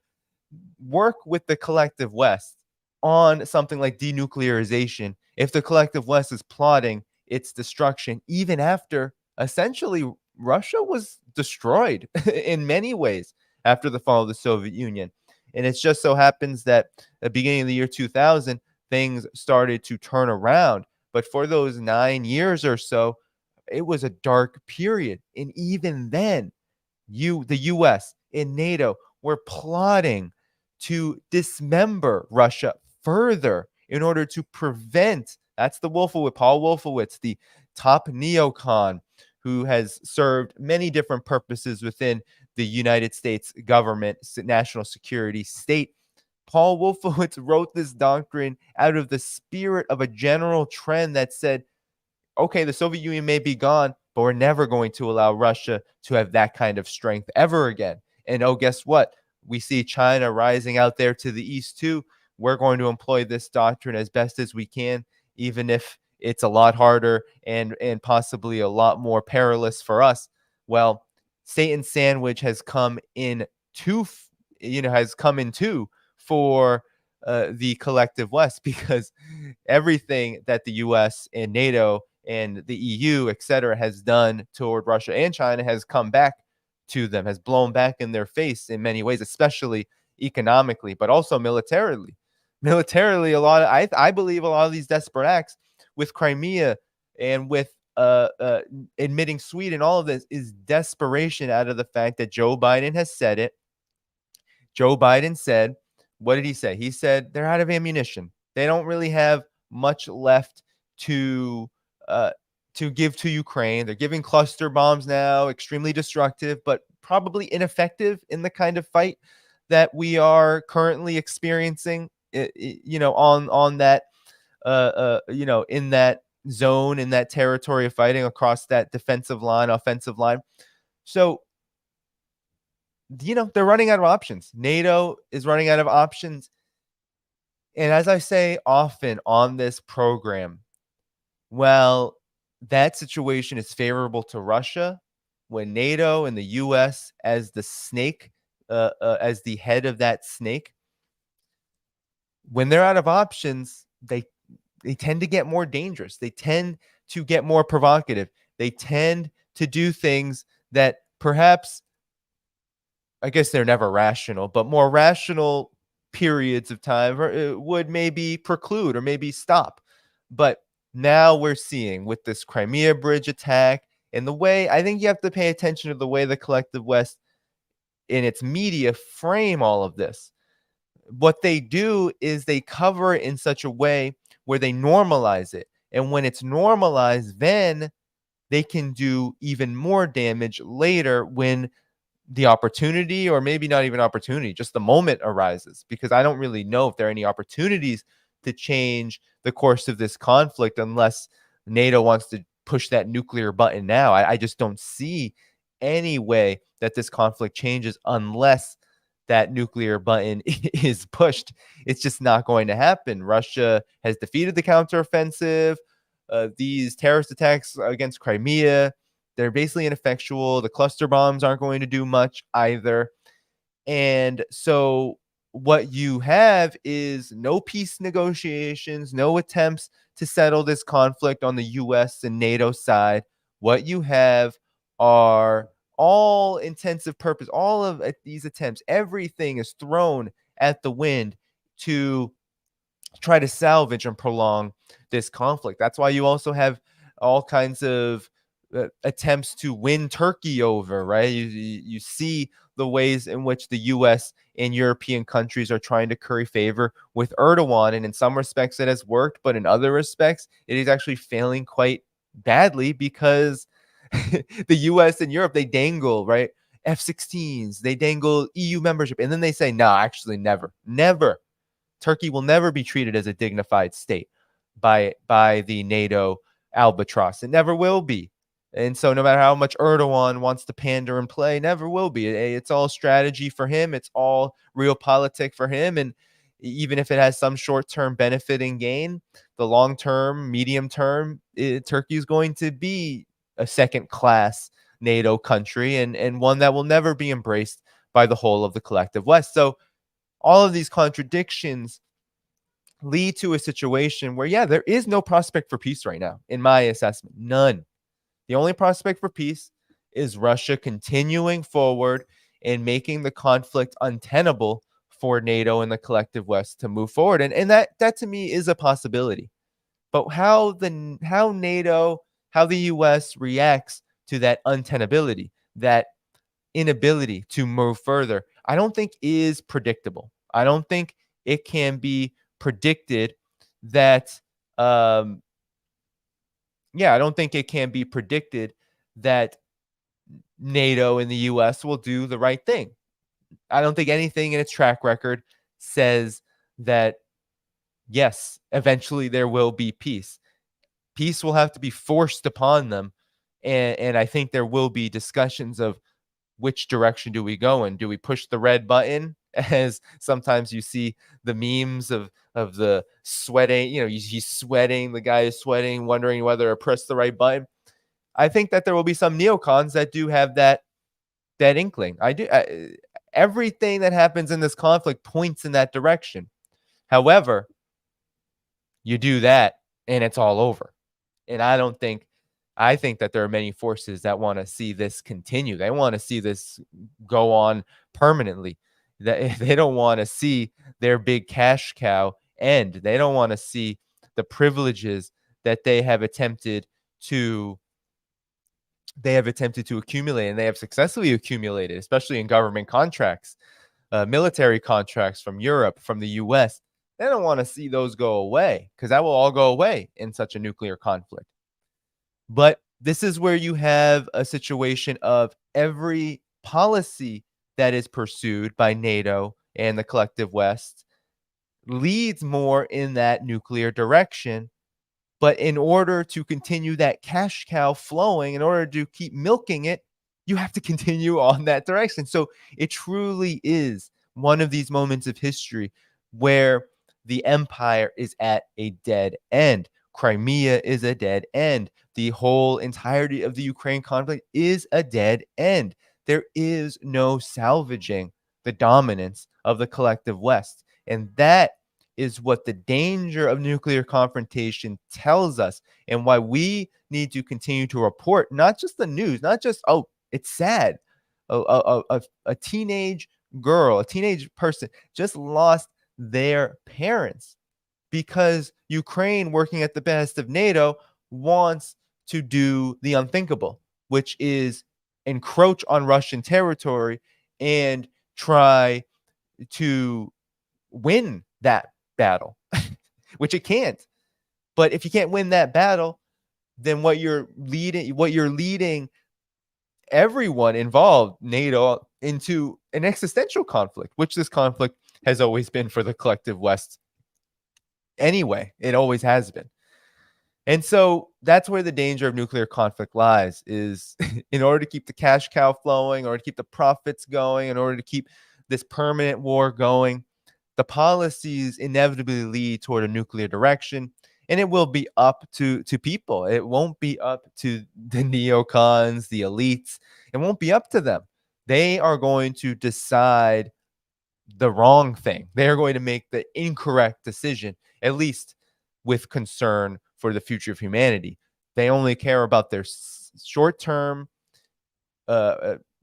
work with the collective West on something like denuclearization if the collective West is plotting its destruction, even after essentially Russia was destroyed in many ways after the fall of the Soviet Union? And it just so happens that at the beginning of the year 2000, things started to turn around. But for those 9 years or so, it was a dark period. And even then, the U.S. and NATO were plotting to dismember Russia further in order to prevent, that's Paul Wolfowitz, the top neocon who has served many different purposes within the United States government, national security, state. Paul Wolfowitz wrote this doctrine out of the spirit of a general trend that said, okay, the Soviet Union may be gone, but we're never going to allow Russia to have that kind of strength ever again. And oh, guess what? We see China rising out there to the east too. We're going to employ this doctrine as best as we can, even if it's a lot harder and possibly a lot more perilous for us. Well, Satan's sandwich has come in two for the collective West, because everything that the US and NATO and the EU, etc., has done toward Russia and China has come back to them, has blown back in their face in many ways, especially economically, but also militarily. Militarily, I believe a lot of these desperate acts with Crimea and with admitting Sweden, all of this is desperation out of the fact that Joe Biden has said it. Joe Biden said, what did he say? He said they're out of ammunition. They don't really have much left to give to Ukraine. They're giving cluster bombs now, extremely destructive, but probably ineffective in the kind of fight that we are currently experiencing, on that, in that zone, in that territory of fighting across that defensive line, offensive line. So, they're running out of options. NATO is running out of options. And as I say often on this program, well, that situation is favorable to Russia when NATO and the U.S. as the snake, as the head of that snake, when they're out of options, they tend to get more dangerous. They tend to get more provocative. They tend to do things that perhaps, I guess they're never rational, but more rational periods of time would maybe preclude or maybe stop. But now we're seeing with this Crimea Bridge attack and the way, I think you have to pay attention to the way the collective West in its media frame all of this. What they do is they cover it in such a way where they normalize it. And when it's normalized, then they can do even more damage later when the opportunity, or maybe not even opportunity, just the moment arises, because I don't really know if there are any opportunities to change the course of this conflict unless NATO wants to push that nuclear button now. I just don't see any way that this conflict changes unless that nuclear button is pushed. It's just not going to happen. Russia has defeated the counteroffensive. These terrorist attacks against Crimea, They're basically ineffectual. The cluster bombs aren't going to do much either. And so what you have is no peace negotiations, no attempts to settle this conflict on the US and NATO side. What you have are all intensive purpose, all of these attempts, everything is thrown at the wind to try to salvage and prolong this conflict. That's why you also have all kinds of attempts to win Turkey over, right? You see the ways in which the US and European countries are trying to curry favor with Erdogan. And in some respects, it has worked, but in other respects, it is actually failing quite badly because the US and Europe, they dangle, right? F-16s, they dangle EU membership, and then they say, no, actually, never, never. Turkey will never be treated as a dignified state by the NATO albatross. It never will be. And so no matter how much Erdogan wants to pander and play, never will be. It's all strategy for him. It's all realpolitik for him. And even if it has some short-term benefit and gain, the long-term, medium-term, Turkey is going to be a second-class NATO country and one that will never be embraced by the whole of the collective West. So all of these contradictions lead to a situation where, yeah, there is no prospect for peace right now, in my assessment. None. The only prospect for peace is Russia continuing forward and making the conflict untenable for NATO and the collective West to move forward. And that to me is a possibility. But how NATO, how the US reacts to that untenability, that inability to move further, I don't think is predictable. I don't think it can be predicted that I don't think it can be predicted that NATO and the US will do the right thing. I don't think anything in its track record says that, yes, eventually there will be peace. Peace will have to be forced upon them. And I think there will be discussions of which direction do we go in? Do we push the red button? As sometimes you see the memes of the sweating, he's sweating, the guy is sweating, wondering whether to press the right button. I think that there will be some neocons that do have that inkling. Everything that happens in this conflict points in that direction. However, you do that and it's all over. And I think that there are many forces that want to see this continue. They want to see this go on permanently. That they don't want to see their big cash cow end. They don't want to see the privileges that they have attempted to accumulate, and they have successfully accumulated, especially in government contracts, military contracts from Europe, from the US. They don't want to see those go away because that will all go away in such a nuclear conflict. But this is where you have a situation of every policy that is pursued by NATO and the collective West leads more in that nuclear direction. But in order to continue that cash cow flowing, in order to keep milking it, you have to continue on that direction. So it truly is one of these moments of history where the empire is at a dead end. Crimea is a dead end. The whole entirety of the Ukraine conflict is a dead end. There is no salvaging the dominance of the collective West. And that is what the danger of nuclear confrontation tells us, and why we need to continue to report not just the news, not just, oh, it's sad. A teenage girl, a teenage person just lost their parents because Ukraine, working at the behest of NATO, wants to do the unthinkable, which is encroach on Russian territory and try to win that battle, which it can't. But if you can't win that battle, then what you're leading everyone involved, NATO, into an existential conflict, which this conflict has always been for the collective West. Anyway, it always has been. And so that's where the danger of nuclear conflict lies, is in order to keep the cash cow flowing, in order to keep the profits going, in order to keep this permanent war going, the policies inevitably lead toward a nuclear direction. And it will be up to people. It won't be up to the neocons, the elites. It won't be up to them. They are going to decide the wrong thing. They are going to make the incorrect decision, at least with concern for the future of humanity. They only care about their short-term,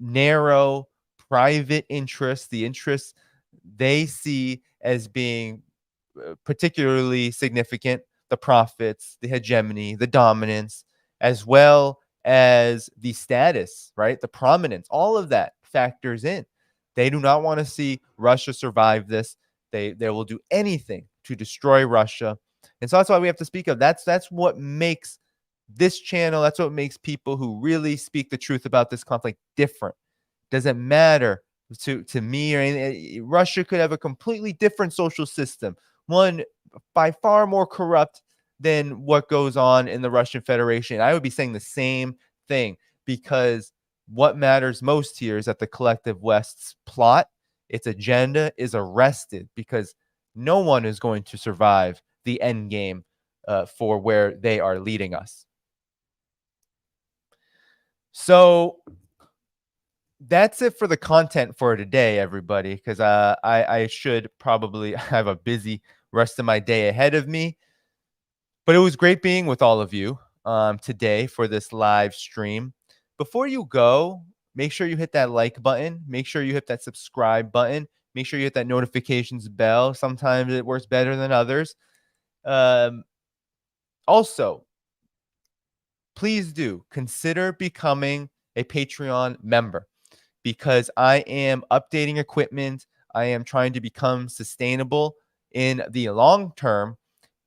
narrow, private interests, the interests they see as being particularly significant, the profits, the hegemony, the dominance, as well as the status, right? The prominence, all of that factors in. They do not want to see Russia survive this. They will do anything to destroy Russia. And so that's why we have to speak of. That's what makes this channel, that's what makes people who really speak the truth about this conflict different. Doesn't matter to me or anything. Russia could have a completely different social system, one by far more corrupt than what goes on in the Russian Federation. I would be saying the same thing, because what matters most here is that the collective West's plot, its agenda, is arrested, because no one is going to survive the end game for where they are leading us. So that's it for the content for today, everybody, because I should probably have a busy rest of my day ahead of me. But it was great being with all of you today for this live stream. Before you go, make sure you hit that like button. Make sure you hit that subscribe button. Make sure you hit that notifications bell. Sometimes it works better than others. Also, please do consider becoming a Patreon member, because I am updating equipment. I am trying to become sustainable in the long term.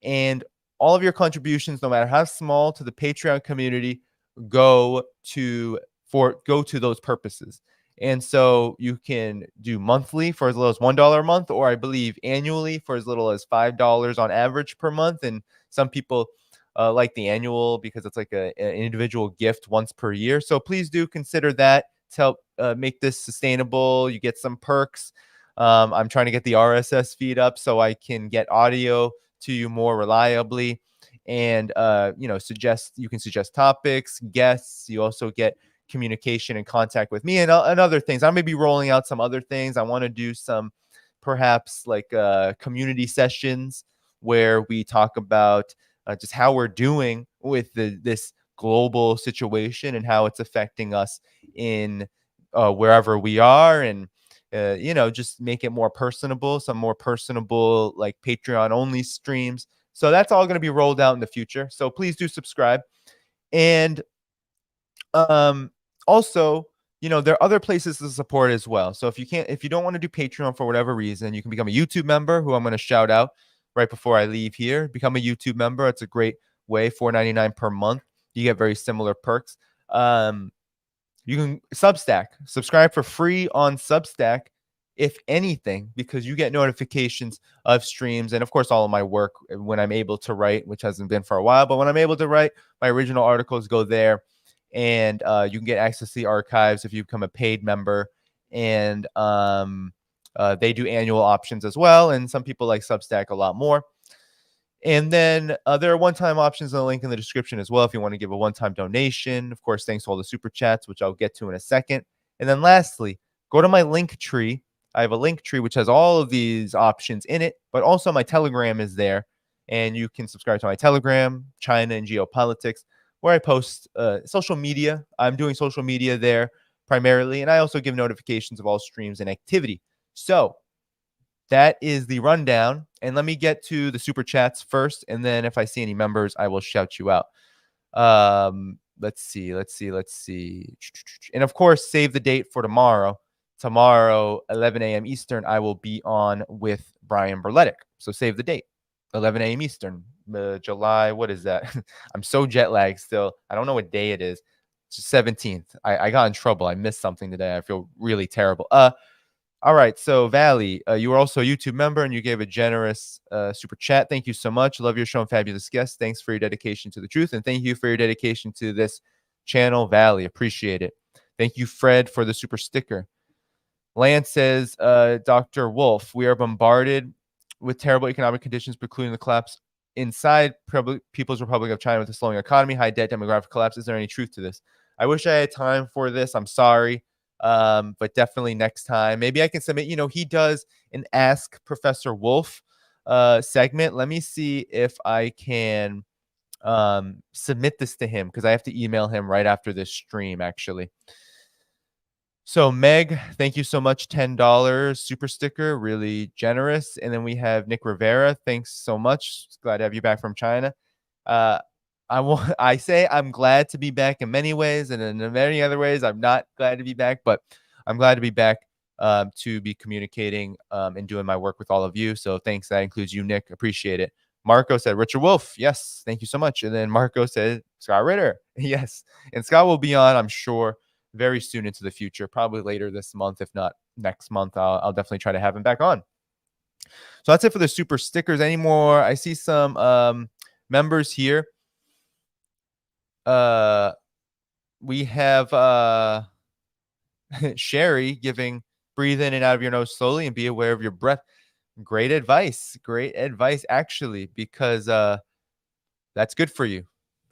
And all of your contributions, no matter how small, to the Patreon community go to those purposes. And so you can do monthly for as little as $1 a month, or I believe annually for as little as $5 on average per month. And some people like the annual because it's like an individual gift once per year. So please do consider that to help make this sustainable. You get some perks. I'm trying to get the RSS feed up so I can get audio to you more reliably, and you can suggest topics, guests. You also get communication and contact with me and other things. I may be rolling out some other things. I want to do some perhaps like community sessions where we talk about just how we're doing with this global situation and how it's affecting us in wherever we are, and just make it more personable, some more personable like Patreon only streams. So that's all going to be rolled out in the future. So please do subscribe. And also, there are other places to support as well. So if you don't want to do Patreon for whatever reason, you can become a YouTube member, who I'm going to shout out right before I leave here. Become a YouTube member. It's a great way, $4.99 per month. You get very similar perks. You can subscribe for free on Substack, if anything, because you get notifications of streams and, of course, all of my work when I'm able to write, which hasn't been for a while. But when I'm able to write, my original articles go there, and you can get access to the archives if you become a paid member. And they do annual options as well, and some people like Substack a lot more. And then there are one-time options in the link in the description as well if you want to give a one-time donation. Of course, thanks to all the super chats, which I'll get to in a second. And then lastly, go to my link tree. I have a link tree which has all of these options in it, but also my Telegram is there. And you can subscribe to my Telegram, China and Geopolitics, where I post social media. I'm doing social media there primarily, and I also give notifications of all streams and activity. So that is the rundown. And let me get to the super chats first, and then if I see any members, I will shout you out. Let's see. And of course, save the date for tomorrow. Tomorrow, 11 a.m. Eastern, I will be on with Brian Berletic. So save the date, 11 a.m. Eastern, July. What is that? I'm so jet lagged still. I don't know what day it is. It's 17th. I got in trouble. I missed something today. I feel really terrible. All right, so Valley, you are also a YouTube member, and you gave a generous super chat. Thank you so much. Love your show and fabulous guests. Thanks for your dedication to the truth, and thank you for your dedication to this channel, Valley. Appreciate it. Thank you, Fred, for the super sticker. Lance says, Dr. Wolff, we are bombarded with terrible economic conditions precluding the collapse inside People's Republic of China with a slowing economy, high debt, demographic collapse. Is there any truth to this? I wish I had time for this. I'm sorry. But definitely next time. Maybe I can submit, he does an Ask Professor Wolff segment. Let me see if I can submit this to him, because I have to email him right after this stream, actually. So Meg, thank you so much. $10 super sticker, really generous. And then we have Nick Rivera. Thanks so much. Glad to have you back from China. I say I'm glad to be back in many ways, and in many other ways, I'm not glad to be back, but I'm glad to be back to be communicating and doing my work with all of you. So thanks. That includes you, Nick. Appreciate it. Marco said, Richard Wolff. Yes. Thank you so much. And then Marco said, Scott Ritter. Yes. And Scott will be on, I'm sure, very soon into the future, probably later this month, if not next month. I'll definitely try to have him back on. So that's it for the super stickers. Anymore? I see some members here. We have Sherry giving, breathe in and out of your nose slowly and be aware of your breath. Great advice, actually, because that's good for you.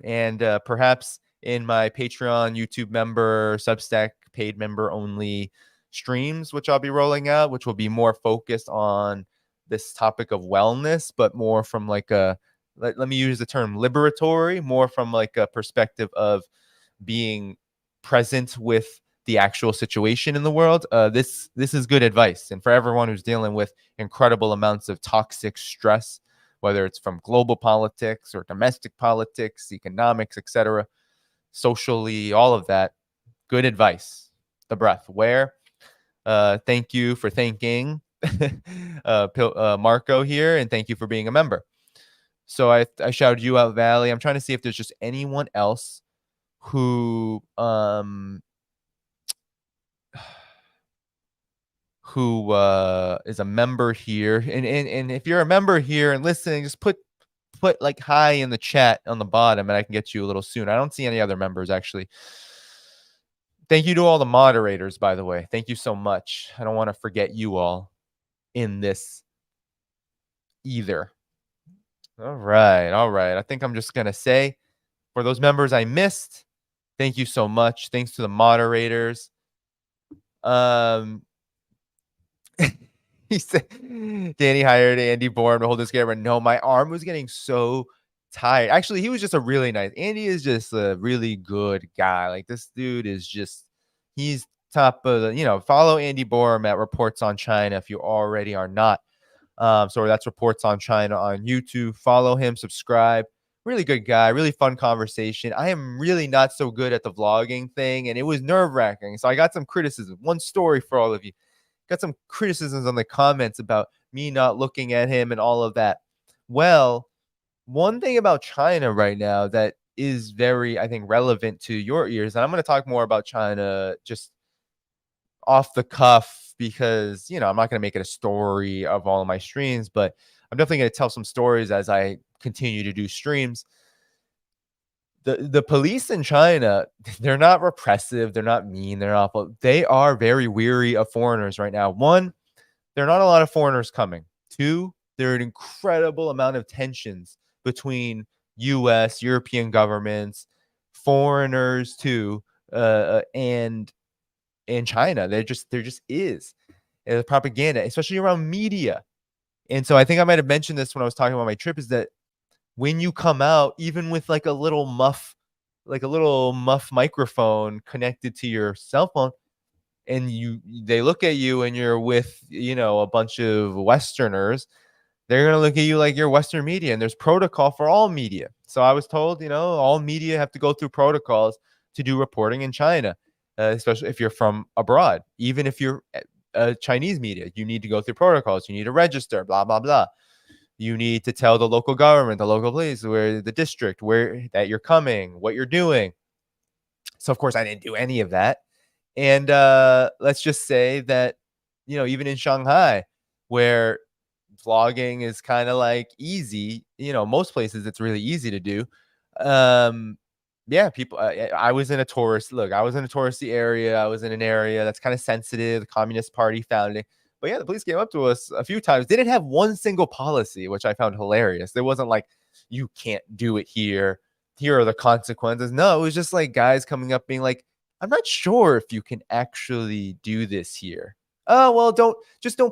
And perhaps in my Patreon, YouTube member, Substack paid member only streams, which I'll be rolling out, which will be more focused on this topic of wellness, but more from like let me use the term liberatory, more from like a perspective of being present with the actual situation in the world. This is good advice. And for everyone who's dealing with incredible amounts of toxic stress, whether it's from global politics or domestic politics, economics, etc., socially, all of that, good advice. The breath. Where? Thank you for thanking Marco here, and thank you for being a member. So I shouted you out, Valley. I'm trying to see if there's just anyone else who is a member here. And if you're a member here and listening, just put like hi in the chat on the bottom, and I can get you a little soon. I don't see any other members, actually. Thank you to all the moderators, by the way. Thank you so much. I don't want to forget you all in this either. All right. I think I'm just going to say, for those members I missed, thank you so much. Thanks to the moderators. He said, Danny hired Andy Bourne to hold this camera. No, my arm was getting so tired. Actually, he was just a really nice. Andy is just a really good guy. Like, this dude is just, he's top of the, follow Andy Bourne at Reports on China if you already are not. So that's Reports on China on YouTube. Follow him, subscribe. Really good guy, really fun conversation. I am really not so good at the vlogging thing, and it was nerve-wracking. So I got some criticism. One story for all of you. Got some criticisms on the comments about me not looking at him and all of that. Well, one thing about China right now that is very, I think, relevant to your ears, and I'm going to talk more about China just off the cuff because, I'm not going to make it a story of all of my streams, but I'm definitely going to tell some stories as I continue to do streams. The police in China, they're not repressive. They're not mean. They're awful. They are very weary of foreigners right now. One, there are not a lot of foreigners coming. Two, there are an incredible amount of tensions between U.S., European governments, foreigners too, and China. There just is propaganda, especially around media. And so I think I might have mentioned this when I was talking about my trip, is that when you come out, even with like a little muff microphone connected to your cell phone, and they look at you and you're with, a bunch of Westerners, they're going to look at you like you're Western media, and there's protocol for all media. So I was told, all media have to go through protocols to do reporting in China, especially if you're from abroad. Even if you're Chinese media, you need to go through protocols. You need to register, blah, blah, blah. You need to tell the local government, the local police, where the district, where that you're coming, what you're doing. So, of course, I didn't do any of that. And let's just say that, even in Shanghai, where vlogging is kind of like easy, most places it's really easy to do. People, I was in a touristy area. I was in an area that's kind of sensitive. The Communist Party founding. But yeah, the police came up to us a few times. They didn't have one single policy, which I found hilarious. There wasn't like, you can't do it here. Here are the consequences. No, it was just like guys coming up being like, I'm not sure if you can actually do this here. Oh, well, don't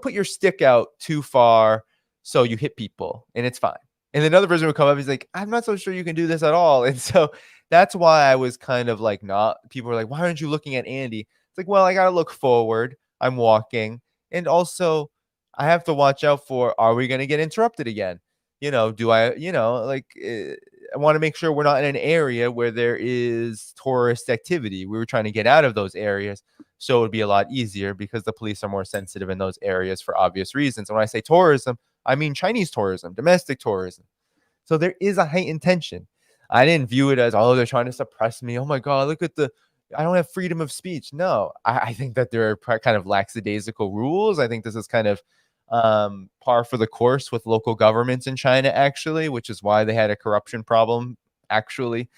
put your stick out too far so you hit people and it's fine. And another person would come up, he's like, I'm not so sure you can do this at all. And so that's why I was kind of like, not, people were like, why aren't you looking at Andy? It's like, well, I got to look forward. I'm walking. And also, I have to watch out for, are we going to get interrupted again? Do I, I want to make sure we're not in an area where there is tourist activity. We were trying to get out of those areas. So it would be a lot easier because the police are more sensitive in those areas for obvious reasons. And when I say tourism, I mean Chinese tourism, domestic tourism. So there is a heightened tension. I didn't view it as, oh, they're trying to suppress me. Oh my God, look at I don't have freedom of speech. No, I think that there are kind of lackadaisical rules. I think this is kind of par for the course with local governments in China, actually, which is why they had a corruption problem, actually,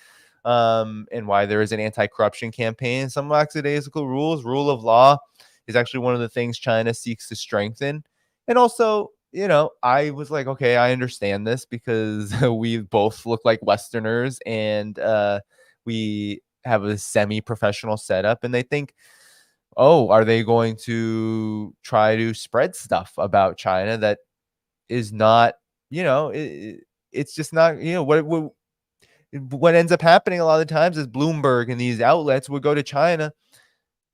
and why there is an anti-corruption campaign. Some lackadaisical rules, rule of law is actually one of the things China seeks to strengthen. And also, I was like, okay, I understand this because we both look like Westerners and we have a semi-professional setup, and they think, oh, are they going to try to spread stuff about China that is not, it's just not, what ends up happening a lot of the times is Bloomberg and these outlets would go to China,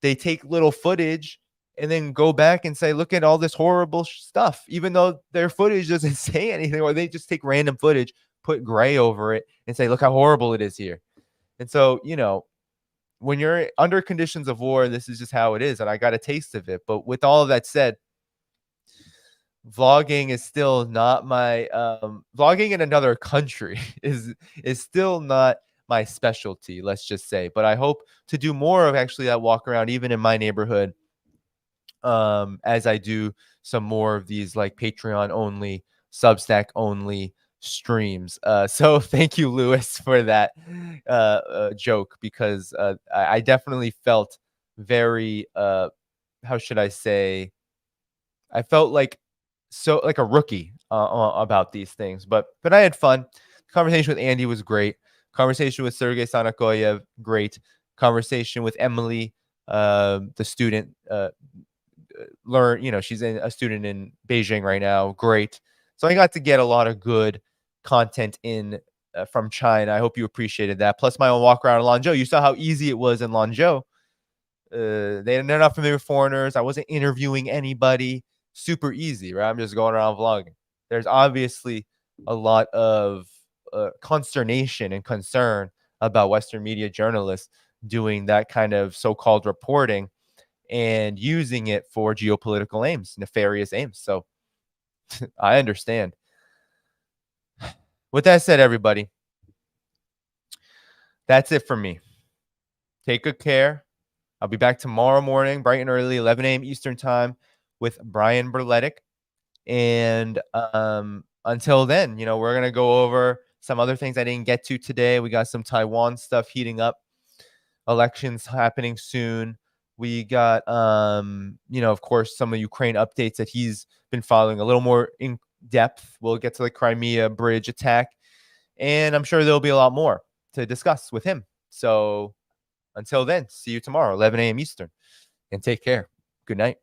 they take little footage and then go back and say, look at all this horrible stuff, even though their footage doesn't say anything, or they just take random footage, put gray over it and say, look how horrible it is here. And so, when you're under conditions of war, this is just how it is. And I got a taste of it. But with all of that said, vlogging is still not my vlogging in another country is still not my specialty, let's just say. But I hope to do more of actually that walk around, even in my neighborhood, as I do some more of these like Patreon only, Substack only streams. So thank you, Lewis, for that joke, because I definitely felt very how should I say, I felt like a rookie about these things, but I had fun. Conversation with Andy was great. Conversation with Sergey Sanakoyev, great. Conversation with Emily, the student, she's a student in Beijing right now, great. So I got to get a lot of good content in from China. I hope you appreciated that. Plus my own walk around in Lanzhou. You saw how easy it was in Lanzhou. They're not familiar with foreigners. I wasn't interviewing anybody. Super easy, right? I'm just going around vlogging. There's obviously a lot of consternation and concern about Western media journalists doing that kind of so-called reporting and using it for geopolitical aims, nefarious aims. So I understand. With that said, everybody, that's it for me. Take good care. I'll be back tomorrow morning, bright and early, 11 a.m. Eastern time, with Brian Berletic. And until then, we're going to go over some other things I didn't get to today. We got some Taiwan stuff heating up, elections happening soon. We got, of course, some of Ukraine updates that he's been following a little more in depth. We'll get to the Crimea bridge attack, and I'm sure there'll be a lot more to discuss with him. So until then, see you tomorrow, 11 a.m. Eastern, and take care. Good night.